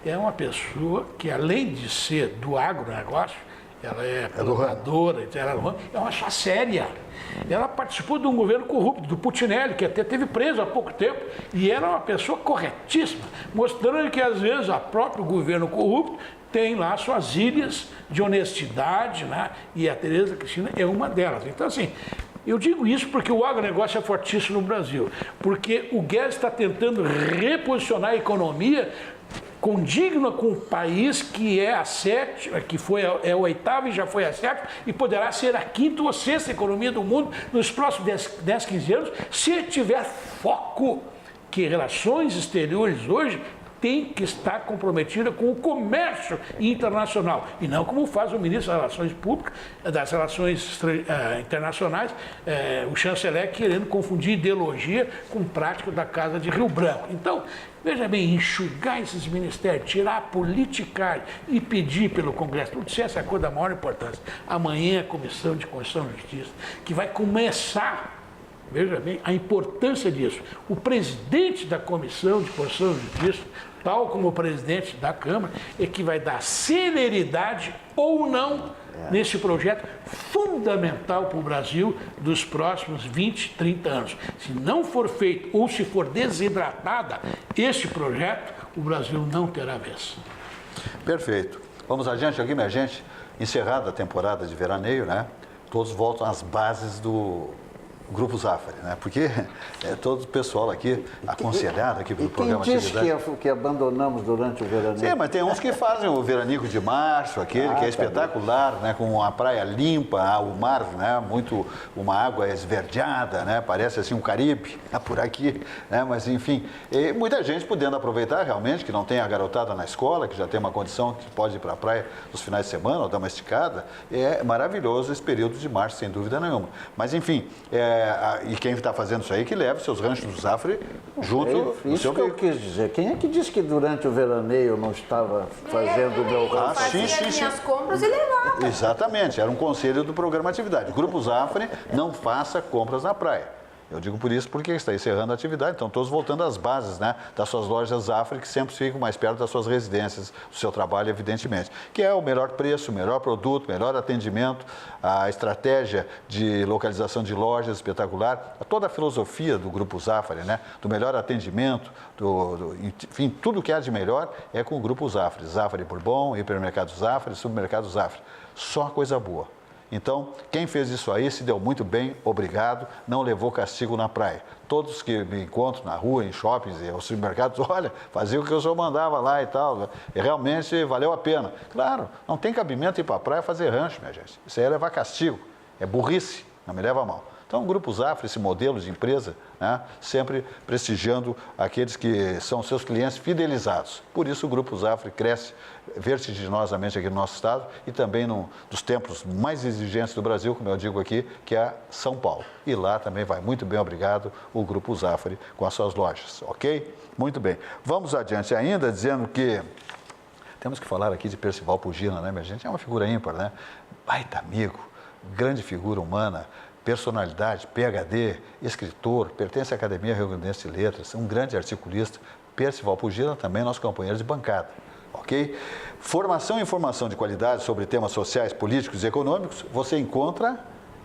é uma pessoa que além de ser do agronegócio, ela é planadora, é uma pessoa séria. Ela participou de um governo corrupto, do Putinelli, que até teve preso há pouco tempo, e era uma pessoa corretíssima, mostrando que às vezes o próprio governo corrupto tem lá suas ilhas de honestidade, né? E a Tereza Cristina é uma delas. Então, assim, eu digo isso porque o agronegócio é fortíssimo no Brasil, porque o Guedes está tentando reposicionar a economia condigna com o país que é a 7ª, que é a 8ª e já foi a 7ª, e poderá ser a 5ª ou 6ª economia do mundo nos próximos 10, 15 anos, se tiver foco, que relações exteriores hoje tem que estar comprometida com o comércio internacional, e não como faz o ministro das Relações Públicas, das Relações Internacionais, o chanceler querendo confundir ideologia com prática da Casa de Rio Branco. Então, veja bem, enxugar esses ministérios, tirar a politicagem e pedir pelo Congresso, tudo isso é essa coisa da maior importância. Amanhã a Comissão de Constituição e Justiça, que vai começar, veja bem, a importância disso. O presidente da Comissão de Constituição e Justiça, tal como o presidente da Câmara, é que vai dar celeridade ou não nesse projeto fundamental para o Brasil dos próximos 20, 30 anos. Se não for feito ou se for desidratada este projeto, o Brasil não terá vez. Perfeito. Vamos adiante aqui, minha gente. Encerrada a temporada de veraneio, né? Todos voltam às bases Grupo Zafari, né? Porque todo o pessoal aqui aconselhado aqui pelo programa Quem disse Atividade. que abandonamos durante o verão? Sim, mas tem uns que fazem o veranico de março, aquele que é espetacular, né? Com a praia limpa, o mar, né? Uma água esverdeada, né? Parece assim um Caribe por aqui, né? Mas enfim, muita gente podendo aproveitar realmente, que não tem a garotada na escola, que já tem uma condição que pode ir para a praia nos finais de semana ou dar uma esticada. É maravilhoso esse período de março, sem dúvida nenhuma. Mas enfim, e quem está fazendo isso aí, que leve seus ranchos do Zafari junto do seu Isso que eu quis dizer. Quem é que disse que durante o veraneio eu não estava fazendo o meu rancho? Fazia minhas compras e levava. Exatamente, era um conselho do programa Atividade. Grupo Zafari, não faça compras na praia. Eu digo por isso porque está encerrando a atividade, então todos voltando às bases, né, das suas lojas Zafari, que sempre ficam mais perto das suas residências, do seu trabalho, evidentemente. Que é o melhor preço, o melhor produto, o melhor atendimento, a estratégia de localização de lojas espetacular, toda a filosofia do Grupo Zafari, né, do melhor atendimento, enfim, tudo que há de melhor é com o Grupo Zafari. Zafari Bourbon, Hipermercado Zafari, Supermercado Zafari. Só coisa boa. Então, quem fez isso aí se deu muito bem, obrigado, não levou castigo na praia. Todos que me encontro na rua, em shoppings e aos supermercados, olha, fazia o que o senhor mandava lá e tal, e realmente valeu a pena. Claro, não tem cabimento ir para a praia fazer rancho, minha gente. Isso aí é levar castigo, é burrice, não me leva a mal. Então, o Grupo Zafari, esse modelo de empresa, né, sempre prestigiando aqueles que são seus clientes fidelizados. Por isso, o Grupo Zafari cresce vertiginosamente aqui no nosso estado e também dos templos mais exigentes do Brasil, como eu digo aqui, que é São Paulo. E lá também vai muito bem, obrigado, o Grupo Zafari com as suas lojas, ok? Muito bem. Vamos adiante ainda, dizendo que temos que falar aqui de Percival Pugina, né, minha gente? É uma figura ímpar, né? Baita amigo, grande figura humana, personalidade, PhD, escritor, pertence à Academia Rio Grandense de Letras, um grande articulista. Percival Pugina também nosso companheiro de bancada, ok? Formação e informação de qualidade sobre temas sociais, políticos e econômicos, você encontra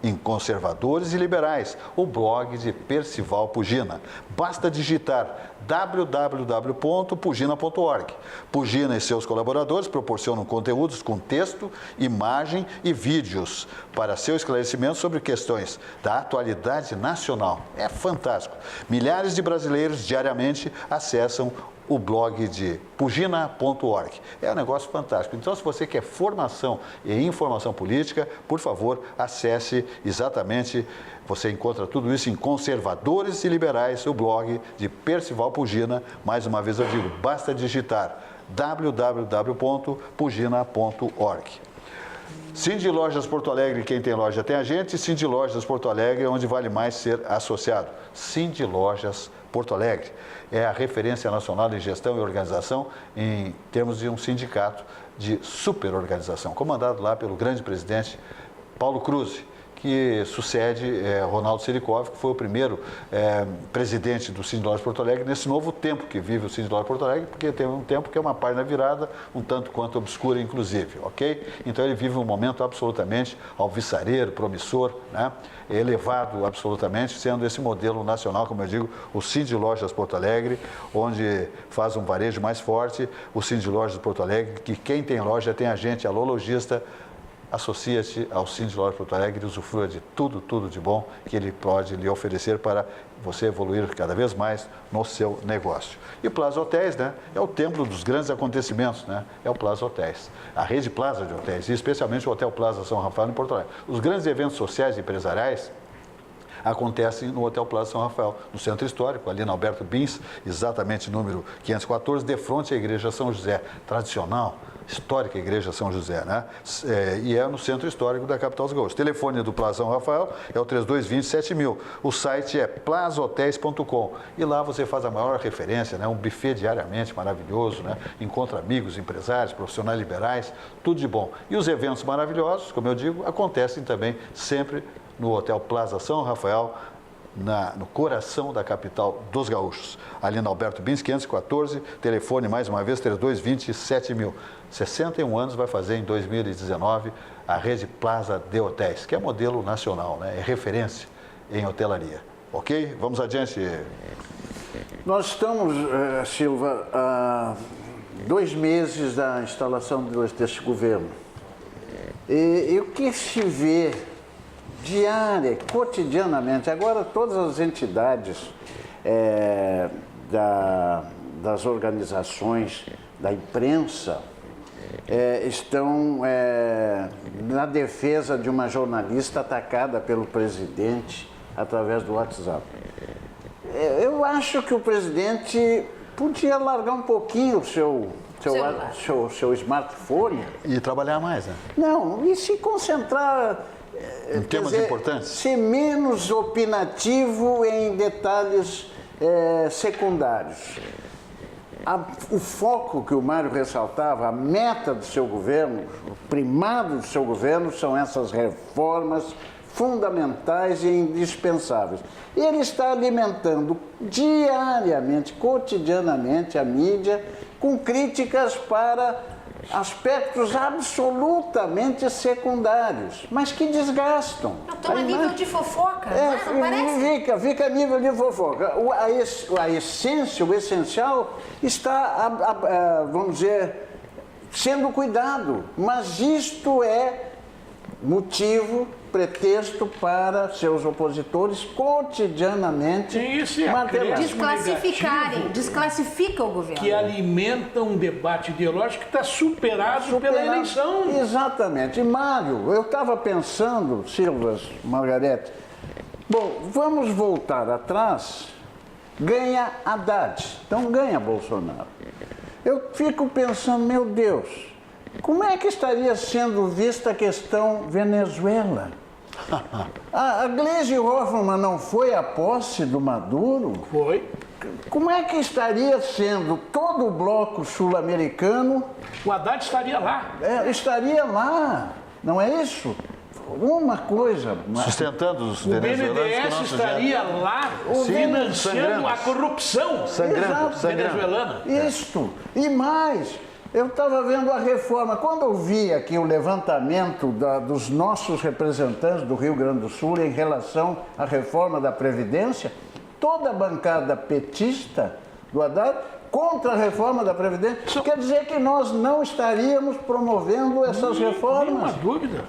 em Conservadores e Liberais, o blog de Percival Pugina. Basta digitar www.pugina.org. Pugina e seus colaboradores proporcionam conteúdos com texto, imagem e vídeos para seu esclarecimento sobre questões da atualidade nacional. É fantástico. Milhares de brasileiros diariamente acessam o blog de pugina.org. É um negócio fantástico. Então, se você quer formação e informação política, por favor, acesse exatamente, você encontra tudo isso em Conservadores e Liberais, o blog de Percival Pugina. Mais uma vez eu digo, basta digitar www.pugina.org. Cindy Lojas Porto Alegre, quem tem loja tem a gente. Cindy Lojas Porto Alegre, onde vale mais ser associado. Cindy Lojas Porto Alegre é a referência nacional de gestão e organização em termos de um sindicato de superorganização, comandado lá pelo grande presidente Paulo Cruz, que sucede Ronaldo Serikov, que foi o primeiro presidente do Cindy Lojas Porto Alegre, nesse novo tempo que vive o Cindy Lojas Porto Alegre, porque tem um tempo que é uma página virada, um tanto quanto obscura, inclusive, ok? Então ele vive um momento absolutamente alvissareiro, promissor, né? Elevado absolutamente, sendo esse modelo nacional, como eu digo, o Cindy Lojas Porto Alegre, onde faz um varejo mais forte, o Cindy Lojas Porto Alegre, que quem tem loja tem a gente, alô lojista, associa-se ao Cindy Lojas Porto Alegre e usufrua de tudo de bom que ele pode lhe oferecer para você evoluir cada vez mais no seu negócio. E Plaza Hotéis, né? É o templo dos grandes acontecimentos, né? É o Plaza Hotéis. A rede Plaza de Hotéis, e especialmente o Hotel Plaza São Rafael em Porto Alegre. Os grandes eventos sociais e empresariais acontecem no Hotel Plaza São Rafael, no Centro Histórico, ali na Alberto Bins, exatamente número 514, de frente à Igreja São José, tradicional, histórica Igreja São José, né? E é no Centro Histórico da capital dos gaúchos. O telefone do Plaza São Rafael é o 3220-7000. O site é plazahotéis.com e lá você faz a maior referência, né? Um buffet diariamente maravilhoso, né? Encontra amigos, empresários, profissionais liberais, tudo de bom. E os eventos maravilhosos, como eu digo, acontecem também sempre no Hotel Plaza São Rafael, no coração da capital dos gaúchos, ali na Alberto Bins, 514, telefone mais uma vez, 3220-7000. 61 anos vai fazer em 2019 a rede Plaza de Hotéis, que é modelo nacional, né? É referência em hotelaria. Ok? Vamos adiante. Nós estamos, Silva, há 2 meses da instalação deste governo. E o que se vê diária, cotidianamente. Agora, todas as entidades das organizações, da imprensa, estão na defesa de uma jornalista atacada pelo presidente através do WhatsApp. Eu acho que o presidente podia largar um pouquinho o seu smartphone. E trabalhar mais, né? Não, e se concentrar... Em temas importantes? Ser menos opinativo em detalhes secundários. O foco que o Mário ressaltava, a meta do seu governo, o primado do seu governo são essas reformas fundamentais e indispensáveis. Ele está alimentando diariamente, cotidianamente a mídia com críticas para aspectos absolutamente secundários, mas que desgastam. Estão a nível de fofoca, não parece? Fica a nível de fofoca. A essência, o essencial está, vamos dizer, sendo cuidado, mas isto é motivo, pretexto para seus opositores cotidianamente martelarem. Desclassifica o governo. Que alimenta um debate ideológico que está superado pela eleição. Exatamente. E Mário, eu estava pensando, Silvas, Margarete, bom, vamos voltar atrás, ganha Haddad, então ganha Bolsonaro. Eu fico pensando, meu Deus, como é que estaria sendo vista a questão Venezuela? A Gleisi Hoffmann não foi à posse do Maduro? Foi. Como é que estaria sendo todo o bloco sul-americano? O Haddad estaria lá. Estaria lá, não é isso? Uma coisa... Sustentando os o BNDES estaria lá financiando a corrupção venezuelana. Isto. E mais... Eu estava vendo a reforma. Quando eu vi aqui o levantamento dos nossos representantes do Rio Grande do Sul em relação à reforma da Previdência, toda a bancada petista do Haddad contra a reforma da Previdência, quer dizer que nós não estaríamos promovendo essas reformas. Nenhuma dúvida.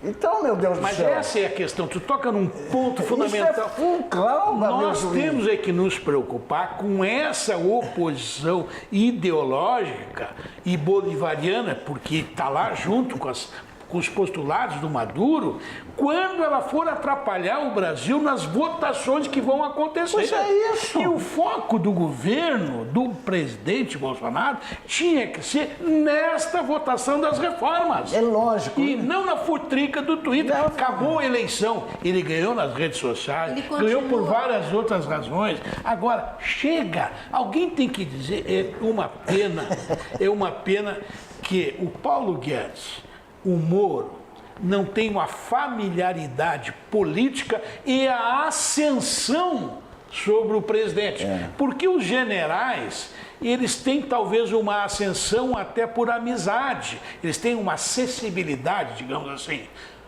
Então, meu Deus do céu. Mas essa é a questão, tu toca num ponto fundamental. Isso é fulcral, nós temos que nos preocupar com essa oposição ideológica e bolivariana, porque está lá junto com os postulados do Maduro, quando ela for atrapalhar o Brasil nas votações que vão acontecer. Pois é isso. E o foco do governo, do presidente Bolsonaro, tinha que ser nesta votação das reformas. É lógico. E não na futrica do Twitter. Não. Acabou a eleição, ele ganhou nas redes sociais, ganhou por várias outras razões. Agora, chega, alguém tem que dizer, é uma pena que o Paulo Guedes, o Moro, não tem uma familiaridade política e a ascensão sobre o presidente. Porque os generais, eles têm talvez uma ascensão até por amizade, eles têm uma acessibilidade, digamos assim.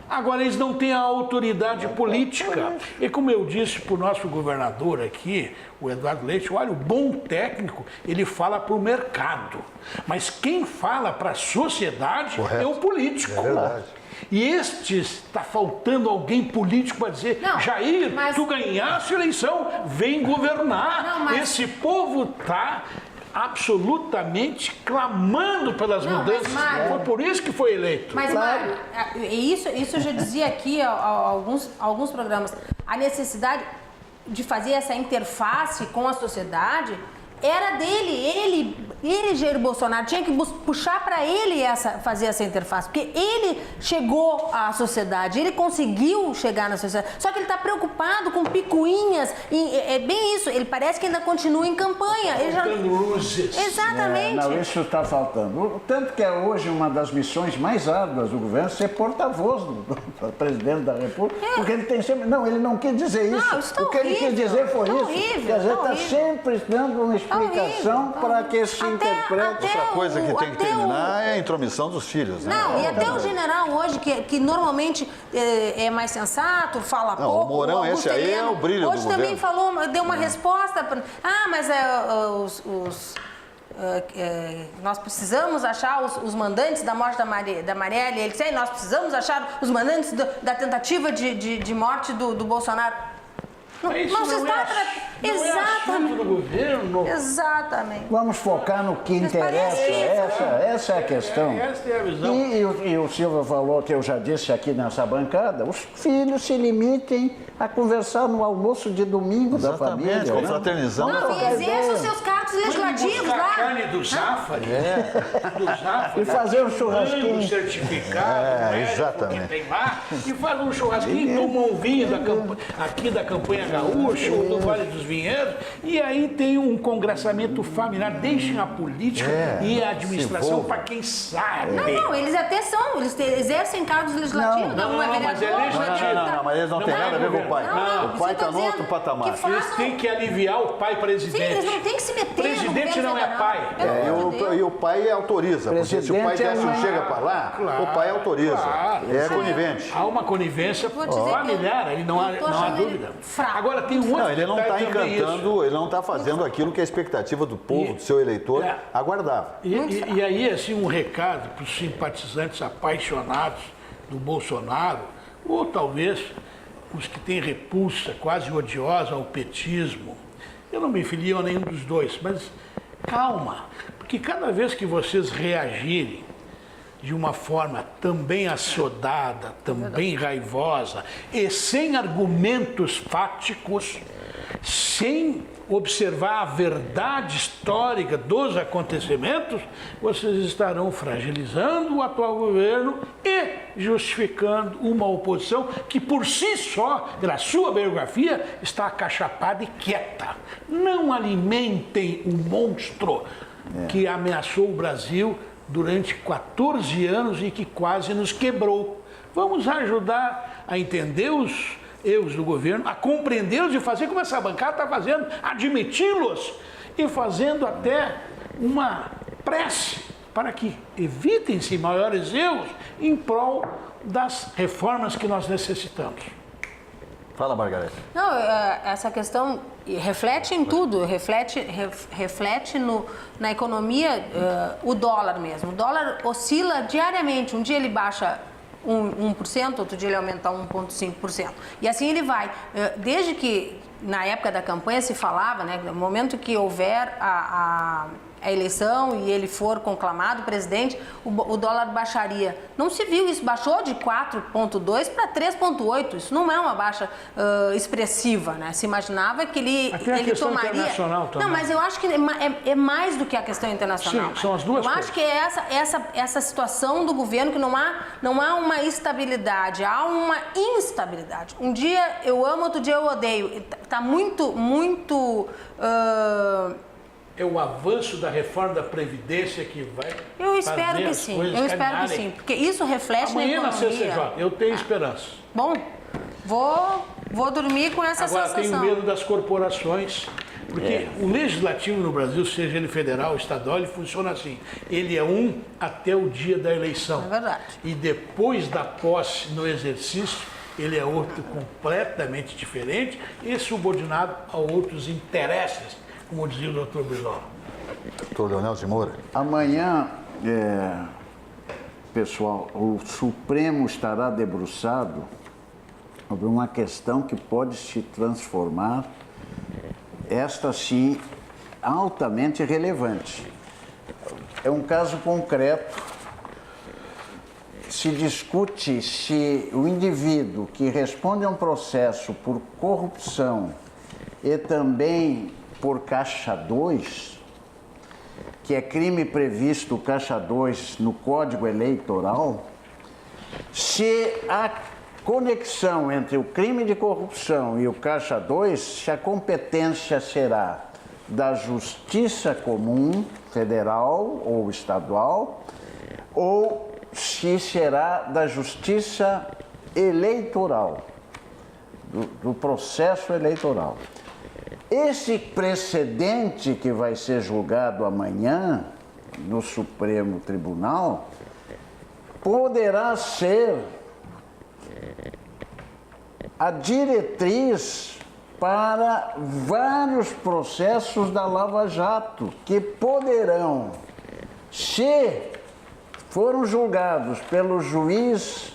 Agora, eles não têm a autoridade política. E como eu disse para o nosso governador aqui, o Eduardo Leite, olha, o bom técnico, ele fala para o mercado. Mas quem fala para a sociedade é o político. É verdade. E está faltando alguém político para dizer, não, Jair, tu ganhaste a eleição, vem governar. Não, esse povo está absolutamente clamando pelas mudanças. Foi por isso que foi eleito. Mas, Mário, isso eu já dizia aqui há alguns programas, a necessidade de fazer essa interface com a sociedade era dele, Jair Bolsonaro, tinha que puxar para ele fazer essa interface, porque ele chegou à sociedade, ele conseguiu chegar na sociedade, só que ele está preocupado com picuinhas, é bem isso, ele parece que ainda continua em campanha. Luzes. Exatamente. Não, isso está faltando. Tanto que é hoje uma das missões mais árduas do governo ser porta-voz do presidente da República, porque ele tem sempre... Não, ele não quis dizer isso. Não, isso tá o que ele quis dizer foi isso. Horrível, quer dizer, está sempre dando uma explicação para que se interprete. Outra coisa que tem que terminar é a intromissão dos filhos. Né? Não, e até o general hoje, que normalmente é mais sensato, fala pouco. O Mourão, esse aí é o brilho do governo. Hoje também deu uma resposta. Mas nós precisamos achar os mandantes da morte da Marielle. Ele disse, nós precisamos achar os mandantes da tentativa de morte do Bolsonaro. Não se está tratando. Exatamente. Do governo. Exatamente. Vamos focar no que interessa. Essa é a questão. Essa é a visão. E o Silvio falou, que eu já disse aqui nessa bancada, os filhos se limitem a conversar no almoço de domingo da família. Confraternizando. Não, e exerçam os seus cargos legislativos buscar lá. a carne do Zafari. Do Zafari. E fazer um churrasquinho. Certificado. Exatamente. Que tem lá, e faz um churrasquinho, toma um vinho aqui da campanha gaúcha ou do Vale dos Vinhedos, e aí tem um congressamento familiar. Deixem a política e a administração para quem sabe. Não, eles até são, eles exercem cargos legislativos, não é mas é vereador. legislativo. Não, mas eles não têm nada a ver com o pai. Não, O pai está isso eu tô no outro dizendo patamar. que Eles têm que aliviar o pai presidente. Sim, eles não têm que se meter. Presidente não é pai. E o pai autoriza, porque se o pai desce um chega para lá, o pai autoriza. É conivente. Há uma conivência Vou dizer que familiar, aí não há eu tô achando dúvida. ele fraco. Agora tem um outro Não, ele não está detalhe também encantando, ele não está fazendo aquilo que a expectativa do povo, do seu eleitor, aguardava. E aí, assim, um recado para os simpatizantes apaixonados do Bolsonaro, ou talvez os que têm repulsa quase odiosa ao petismo. Eu não me filio a nenhum dos dois, mas calma, porque cada vez que vocês reagirem de uma forma também assodada, também raivosa e sem argumentos fáticos, sem observar a verdade histórica dos acontecimentos, vocês estarão fragilizando o atual governo e justificando uma oposição que por si só, pela sua biografia, está acachapada e quieta. Não alimentem o monstro que ameaçou o Brasil durante 14 anos e que quase nos quebrou. Vamos ajudar a entender os erros do governo, a compreendê-los e fazer como essa bancada está fazendo, admiti-los e fazendo até uma prece para que evitem-se maiores erros em prol das reformas que nós necessitamos. Fala, Margareth. Não, essa questão reflete em tudo, reflete na economia, o dólar mesmo. O dólar oscila diariamente, um dia ele baixa 1%, outro dia ele aumenta 1,5%. E assim ele vai. Desde que na época da campanha se falava, né, no momento que houver a eleição e ele for conclamado presidente, o dólar baixaria. Não se viu isso, baixou de 4,2 para 3,8. Isso não é uma baixa expressiva, né? Se imaginava que ele tomaria. Internacional também. Não, mas eu acho que é mais do que a questão internacional. Sim, são as duas coisas. Eu acho que é essa situação do governo que não há uma estabilidade, há uma instabilidade. Um dia eu amo, outro dia eu odeio. Está muito É o avanço da reforma da Previdência que vai Eu espero fazer que as sim, coisas eu espero que caminharem. sim, porque isso reflete Amanhã na na economia. CCJ, eu tenho esperança. Bom, vou dormir com essa Agora, sensação. tenho medo das corporações, porque o legislativo no Brasil, seja ele federal, estadual, ele funciona assim. Ele é um até o dia da eleição. É verdade. E depois da posse no exercício, ele é outro completamente diferente e subordinado a outros interesses, como dizia o doutor Brizola. Doutor Leonel de Moura. Amanhã, pessoal, o Supremo estará debruçado sobre uma questão que pode se transformar, esta sim, altamente relevante. É um caso concreto. Se discute se o indivíduo que responde a um processo por corrupção e também por Caixa 2, que é crime previsto Caixa 2 no Código Eleitoral, se a conexão entre o crime de corrupção e o Caixa 2, se a competência será da Justiça Comum, federal ou estadual, ou se será da Justiça Eleitoral, do processo eleitoral. Esse precedente que vai ser julgado amanhã no Supremo Tribunal poderá ser a diretriz para vários processos da Lava Jato, que poderão, se foram julgados pelo juiz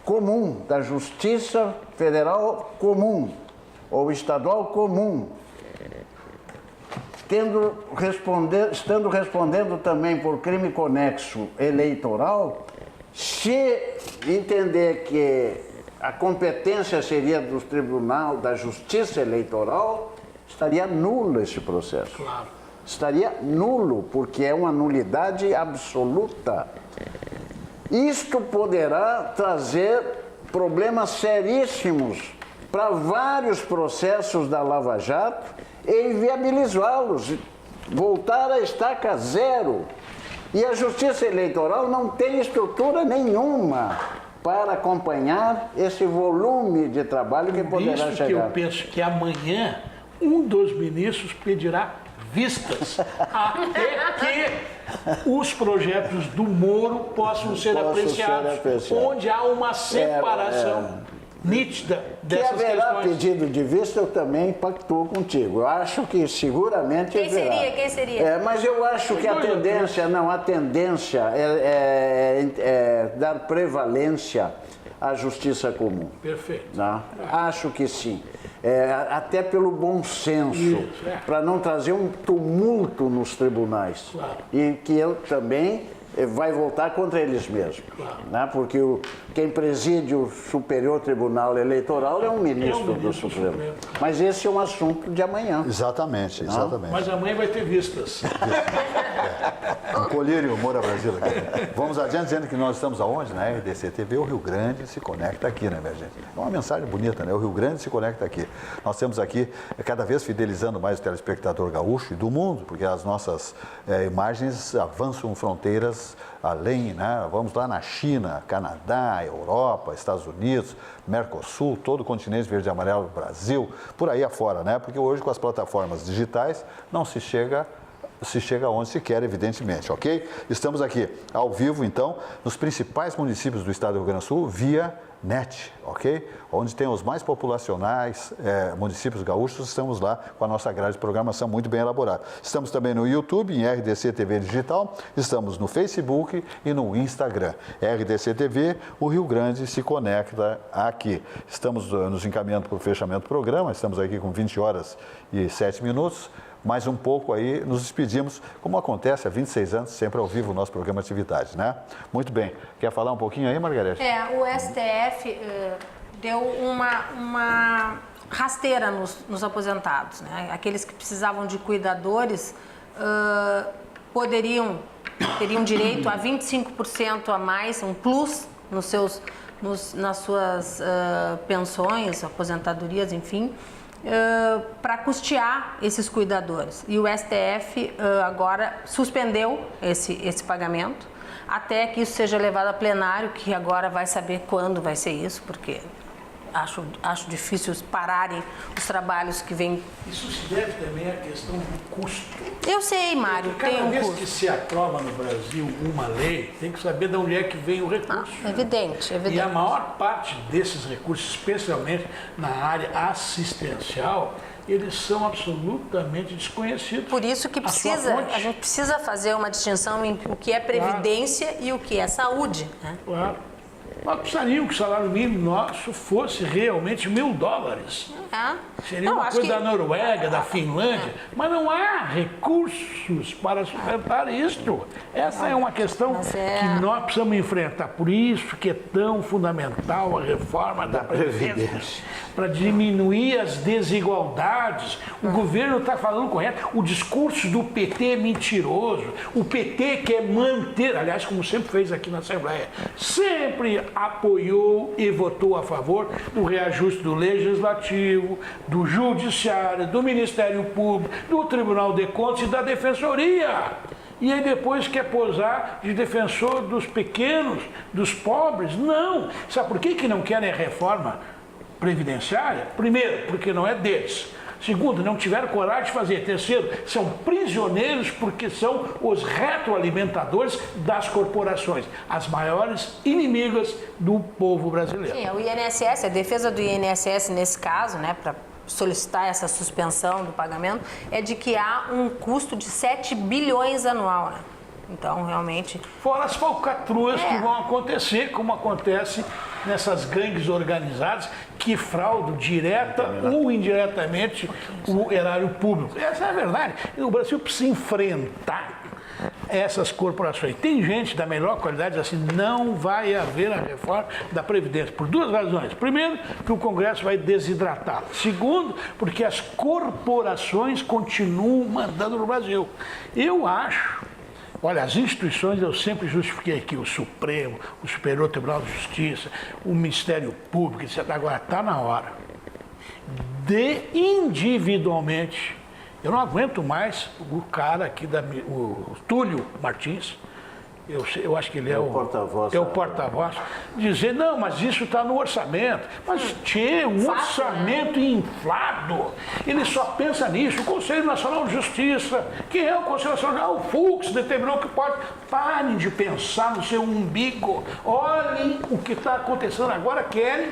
comum, da Justiça Federal Comum, ou Estadual Comum, estando respondendo também por crime conexo eleitoral, se entender que a competência seria do Tribunal da Justiça Eleitoral, estaria nulo esse processo. Claro. Estaria nulo, porque é uma nulidade absoluta. Isto poderá trazer problemas seríssimos para vários processos da Lava Jato e inviabilizá-los, voltar à estaca zero. E a Justiça Eleitoral não tem estrutura nenhuma para acompanhar esse volume de trabalho que poderá Isso chegar. que eu penso que amanhã um dos ministros pedirá vistas até que os projetos do Moro possam ser apreciados, onde há uma separação nítida Que dessas haverá questões. pedido de vista, eu também pactuo contigo. Eu acho que seguramente haverá. Quem seria? Mas eu acho que a tendência é dar prevalência à justiça comum. Perfeito. Tá? Acho que sim. Até pelo bom senso, Isso, para não trazer um tumulto nos tribunais. Claro. E que eu também vai voltar contra eles mesmos. Claro. Né? Porque quem preside o Superior Tribunal Eleitoral é um ministro do Supremo. Mas esse é um assunto de amanhã. Exatamente, exatamente. Mas amanhã vai ter vistas. Um colírio Moura Brasil aqui. Vamos adiante dizendo que nós estamos aonde? Na RDC TV, o Rio Grande se conecta aqui, né, minha gente? É uma mensagem bonita, né? O Rio Grande se conecta aqui. Nós temos aqui, cada vez fidelizando mais o telespectador gaúcho e do mundo, porque as nossas imagens avançam fronteiras além, né? Vamos lá na China, Canadá, Europa, Estados Unidos, Mercosul, todo o continente verde e amarelo, Brasil, por aí afora, né? Porque hoje com as plataformas digitais não se chega onde se quer, evidentemente, ok? Estamos aqui ao vivo, então, nos principais municípios do estado do Rio Grande do Sul, via NET, ok? Onde tem os mais populacionais municípios gaúchos, estamos lá com a nossa grade de programação muito bem elaborada. Estamos também no YouTube, em RDC TV Digital, estamos no Facebook e no Instagram. RDC TV, o Rio Grande se conecta aqui. Estamos nos encaminhando para o fechamento do programa, estamos aqui com 20 horas e 7 minutos. Mais um pouco aí, nos despedimos, como acontece há 26 anos, sempre ao vivo o nosso programa Atividade, né? Muito bem. Quer falar um pouquinho aí, Margarete? O STF deu uma rasteira nos aposentados, né? Aqueles que precisavam de cuidadores teriam direito a 25% a mais, um plus nas suas pensões, aposentadorias, enfim, para custear esses cuidadores. E o STF agora suspendeu esse pagamento até que isso seja levado a plenário, que agora vai saber quando vai ser isso, porque acho difícil pararem os trabalhos que vêm. Isso se deve também à questão do custo. Eu sei, Mário, Cada tem um vez custo. que se aprova no Brasil uma lei, tem que saber de onde é que vem o recurso. Evidente. E a maior parte desses recursos, especialmente na área assistencial, eles são absolutamente desconhecidos. Por isso que a gente precisa fazer uma distinção em o que é previdência e o que é saúde, né? Claro. Nós precisaríamos que o salário mínimo nosso fosse realmente $1.000. Seria uma coisa da Noruega, da Finlândia, mas não há recursos para sustentar isto. Essa é uma questão que nós precisamos enfrentar. Por isso que é tão fundamental a reforma da Previdência, para diminuir as desigualdades. O governo está falando correto. O discurso do PT é mentiroso. O PT quer manter, aliás, como sempre fez aqui na Assembleia, sempre apoiou e votou a favor do reajuste do Legislativo, do Judiciário, do Ministério Público, do Tribunal de Contas e da Defensoria. E aí depois quer posar de defensor dos pequenos, dos pobres. Não! Sabe por que não querem a reforma previdenciária? Primeiro, porque não é deles. Segundo, não tiveram coragem de fazer. Terceiro, são prisioneiros porque são os retroalimentadores das corporações, as maiores inimigas do povo brasileiro. Sim, o INSS, a defesa do INSS nesse caso, né, para solicitar essa suspensão do pagamento, é de que há um custo de 7 bilhões anual, né? Então, realmente... Fora as falcatruas que vão acontecer, como acontece nessas gangues organizadas que fraudam direta ou indiretamente o erário público. Essa é a verdade. E o Brasil precisa enfrentar essas corporações. Tem gente da melhor qualidade assim, não vai haver a reforma da Previdência, por duas razões. Primeiro, que o Congresso vai desidratá-la. Segundo, porque as corporações continuam mandando no Brasil. Eu acho... Olha, as instituições eu sempre justifiquei aqui, o Supremo, o Superior Tribunal de Justiça, o Ministério Público, etc. Agora está na hora de individualmente, eu não aguento mais o cara aqui, o Túlio Martins, eu acho que ele é o porta-voz, dizer, não, mas isso está no orçamento. Mas tinha um orçamento inflado. Ele só pensa nisso. O Conselho Nacional de Justiça, quem é o Conselho Nacional? O Fux determinou que pode. Parem de pensar no seu umbigo. Olhem o que está acontecendo agora. Querem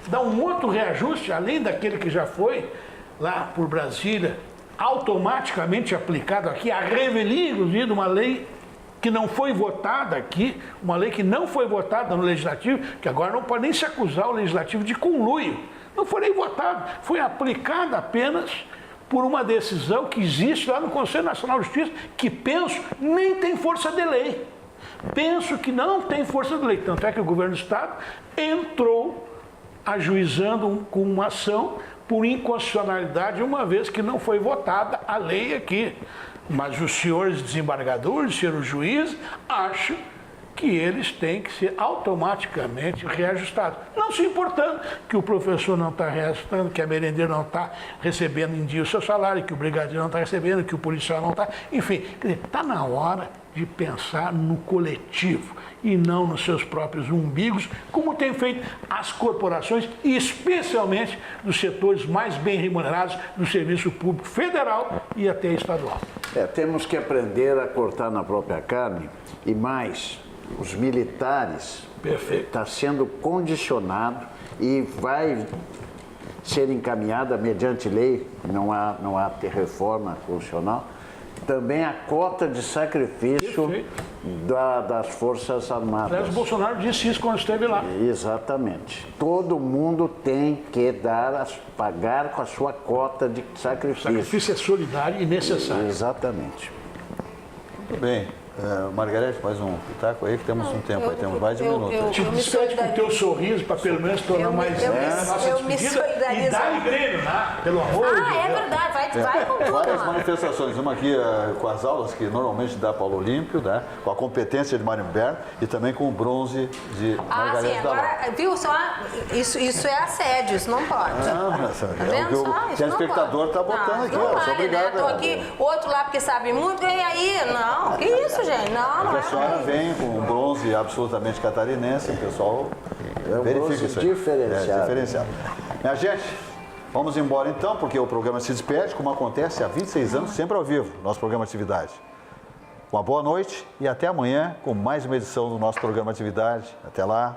dar um outro reajuste, além daquele que já foi lá por Brasília, automaticamente aplicado aqui, a revelia, inclusive, uma lei que não foi votada aqui, uma lei que não foi votada no Legislativo, que agora não pode nem se acusar o Legislativo de conluio. Não foi nem votada, foi aplicada apenas por uma decisão que existe lá no Conselho Nacional de Justiça, que penso nem tem força de lei. Penso que não tem força de lei. Tanto é que o governo do Estado entrou ajuizando com uma ação por inconstitucionalidade, uma vez que não foi votada a lei aqui. Mas os senhores desembargadores, os senhores juízes, acham que eles têm que ser automaticamente reajustados. Não se importando que o professor não está reajustando, que a merendeira não está recebendo em dia o seu salário, que o brigadeiro não está recebendo, que o policial não está... Enfim, está na hora de pensar no coletivo e não nos seus próprios umbigos, como tem feito as corporações, e especialmente dos setores mais bem remunerados do serviço público federal e até estadual. Temos que aprender a cortar na própria carne e mais, os militares está sendo condicionado e vai ser encaminhada mediante lei, não há reforma constitucional, também a cota de sacrifício das Forças Armadas. O Bolsonaro disse isso quando esteve lá. Exatamente. Todo mundo tem que pagar com a sua cota de sacrifício. O sacrifício é solidário e necessário. Exatamente. Muito bem. Margarete, mais um pitaco aí, que temos um tempo, aí temos mais de um minuto. Te despede com o teu sorriso, para pelo menos tornar mais leve a nossa despedida. E dá-lhe Grêmio, né? Pelo amor de Deus. É verdade, vai com tudo. Várias mano. manifestações, uma aqui com as aulas que normalmente dá Paulo Olímpio, né? Com a competência de Mário Berno e também com o bronze de Margarete sim, agora, viu só, isso é assédio, isso não pode. Mas Tá vendo só? Isso o não espectador está botando aqui, não ó, sou vale, obrigado. né? Tô aqui, outro lá porque sabe muito, e aí, não, que isso, gente, não A senhora vem com um bronze absolutamente catarinense, o pessoal verifica isso aí. Diferenciado. Minha gente, vamos embora então, porque o programa se despede, como acontece há 26 anos, sempre ao vivo, nosso programa Atividade. Uma boa noite e até amanhã com mais uma edição do nosso programa Atividade. Até lá.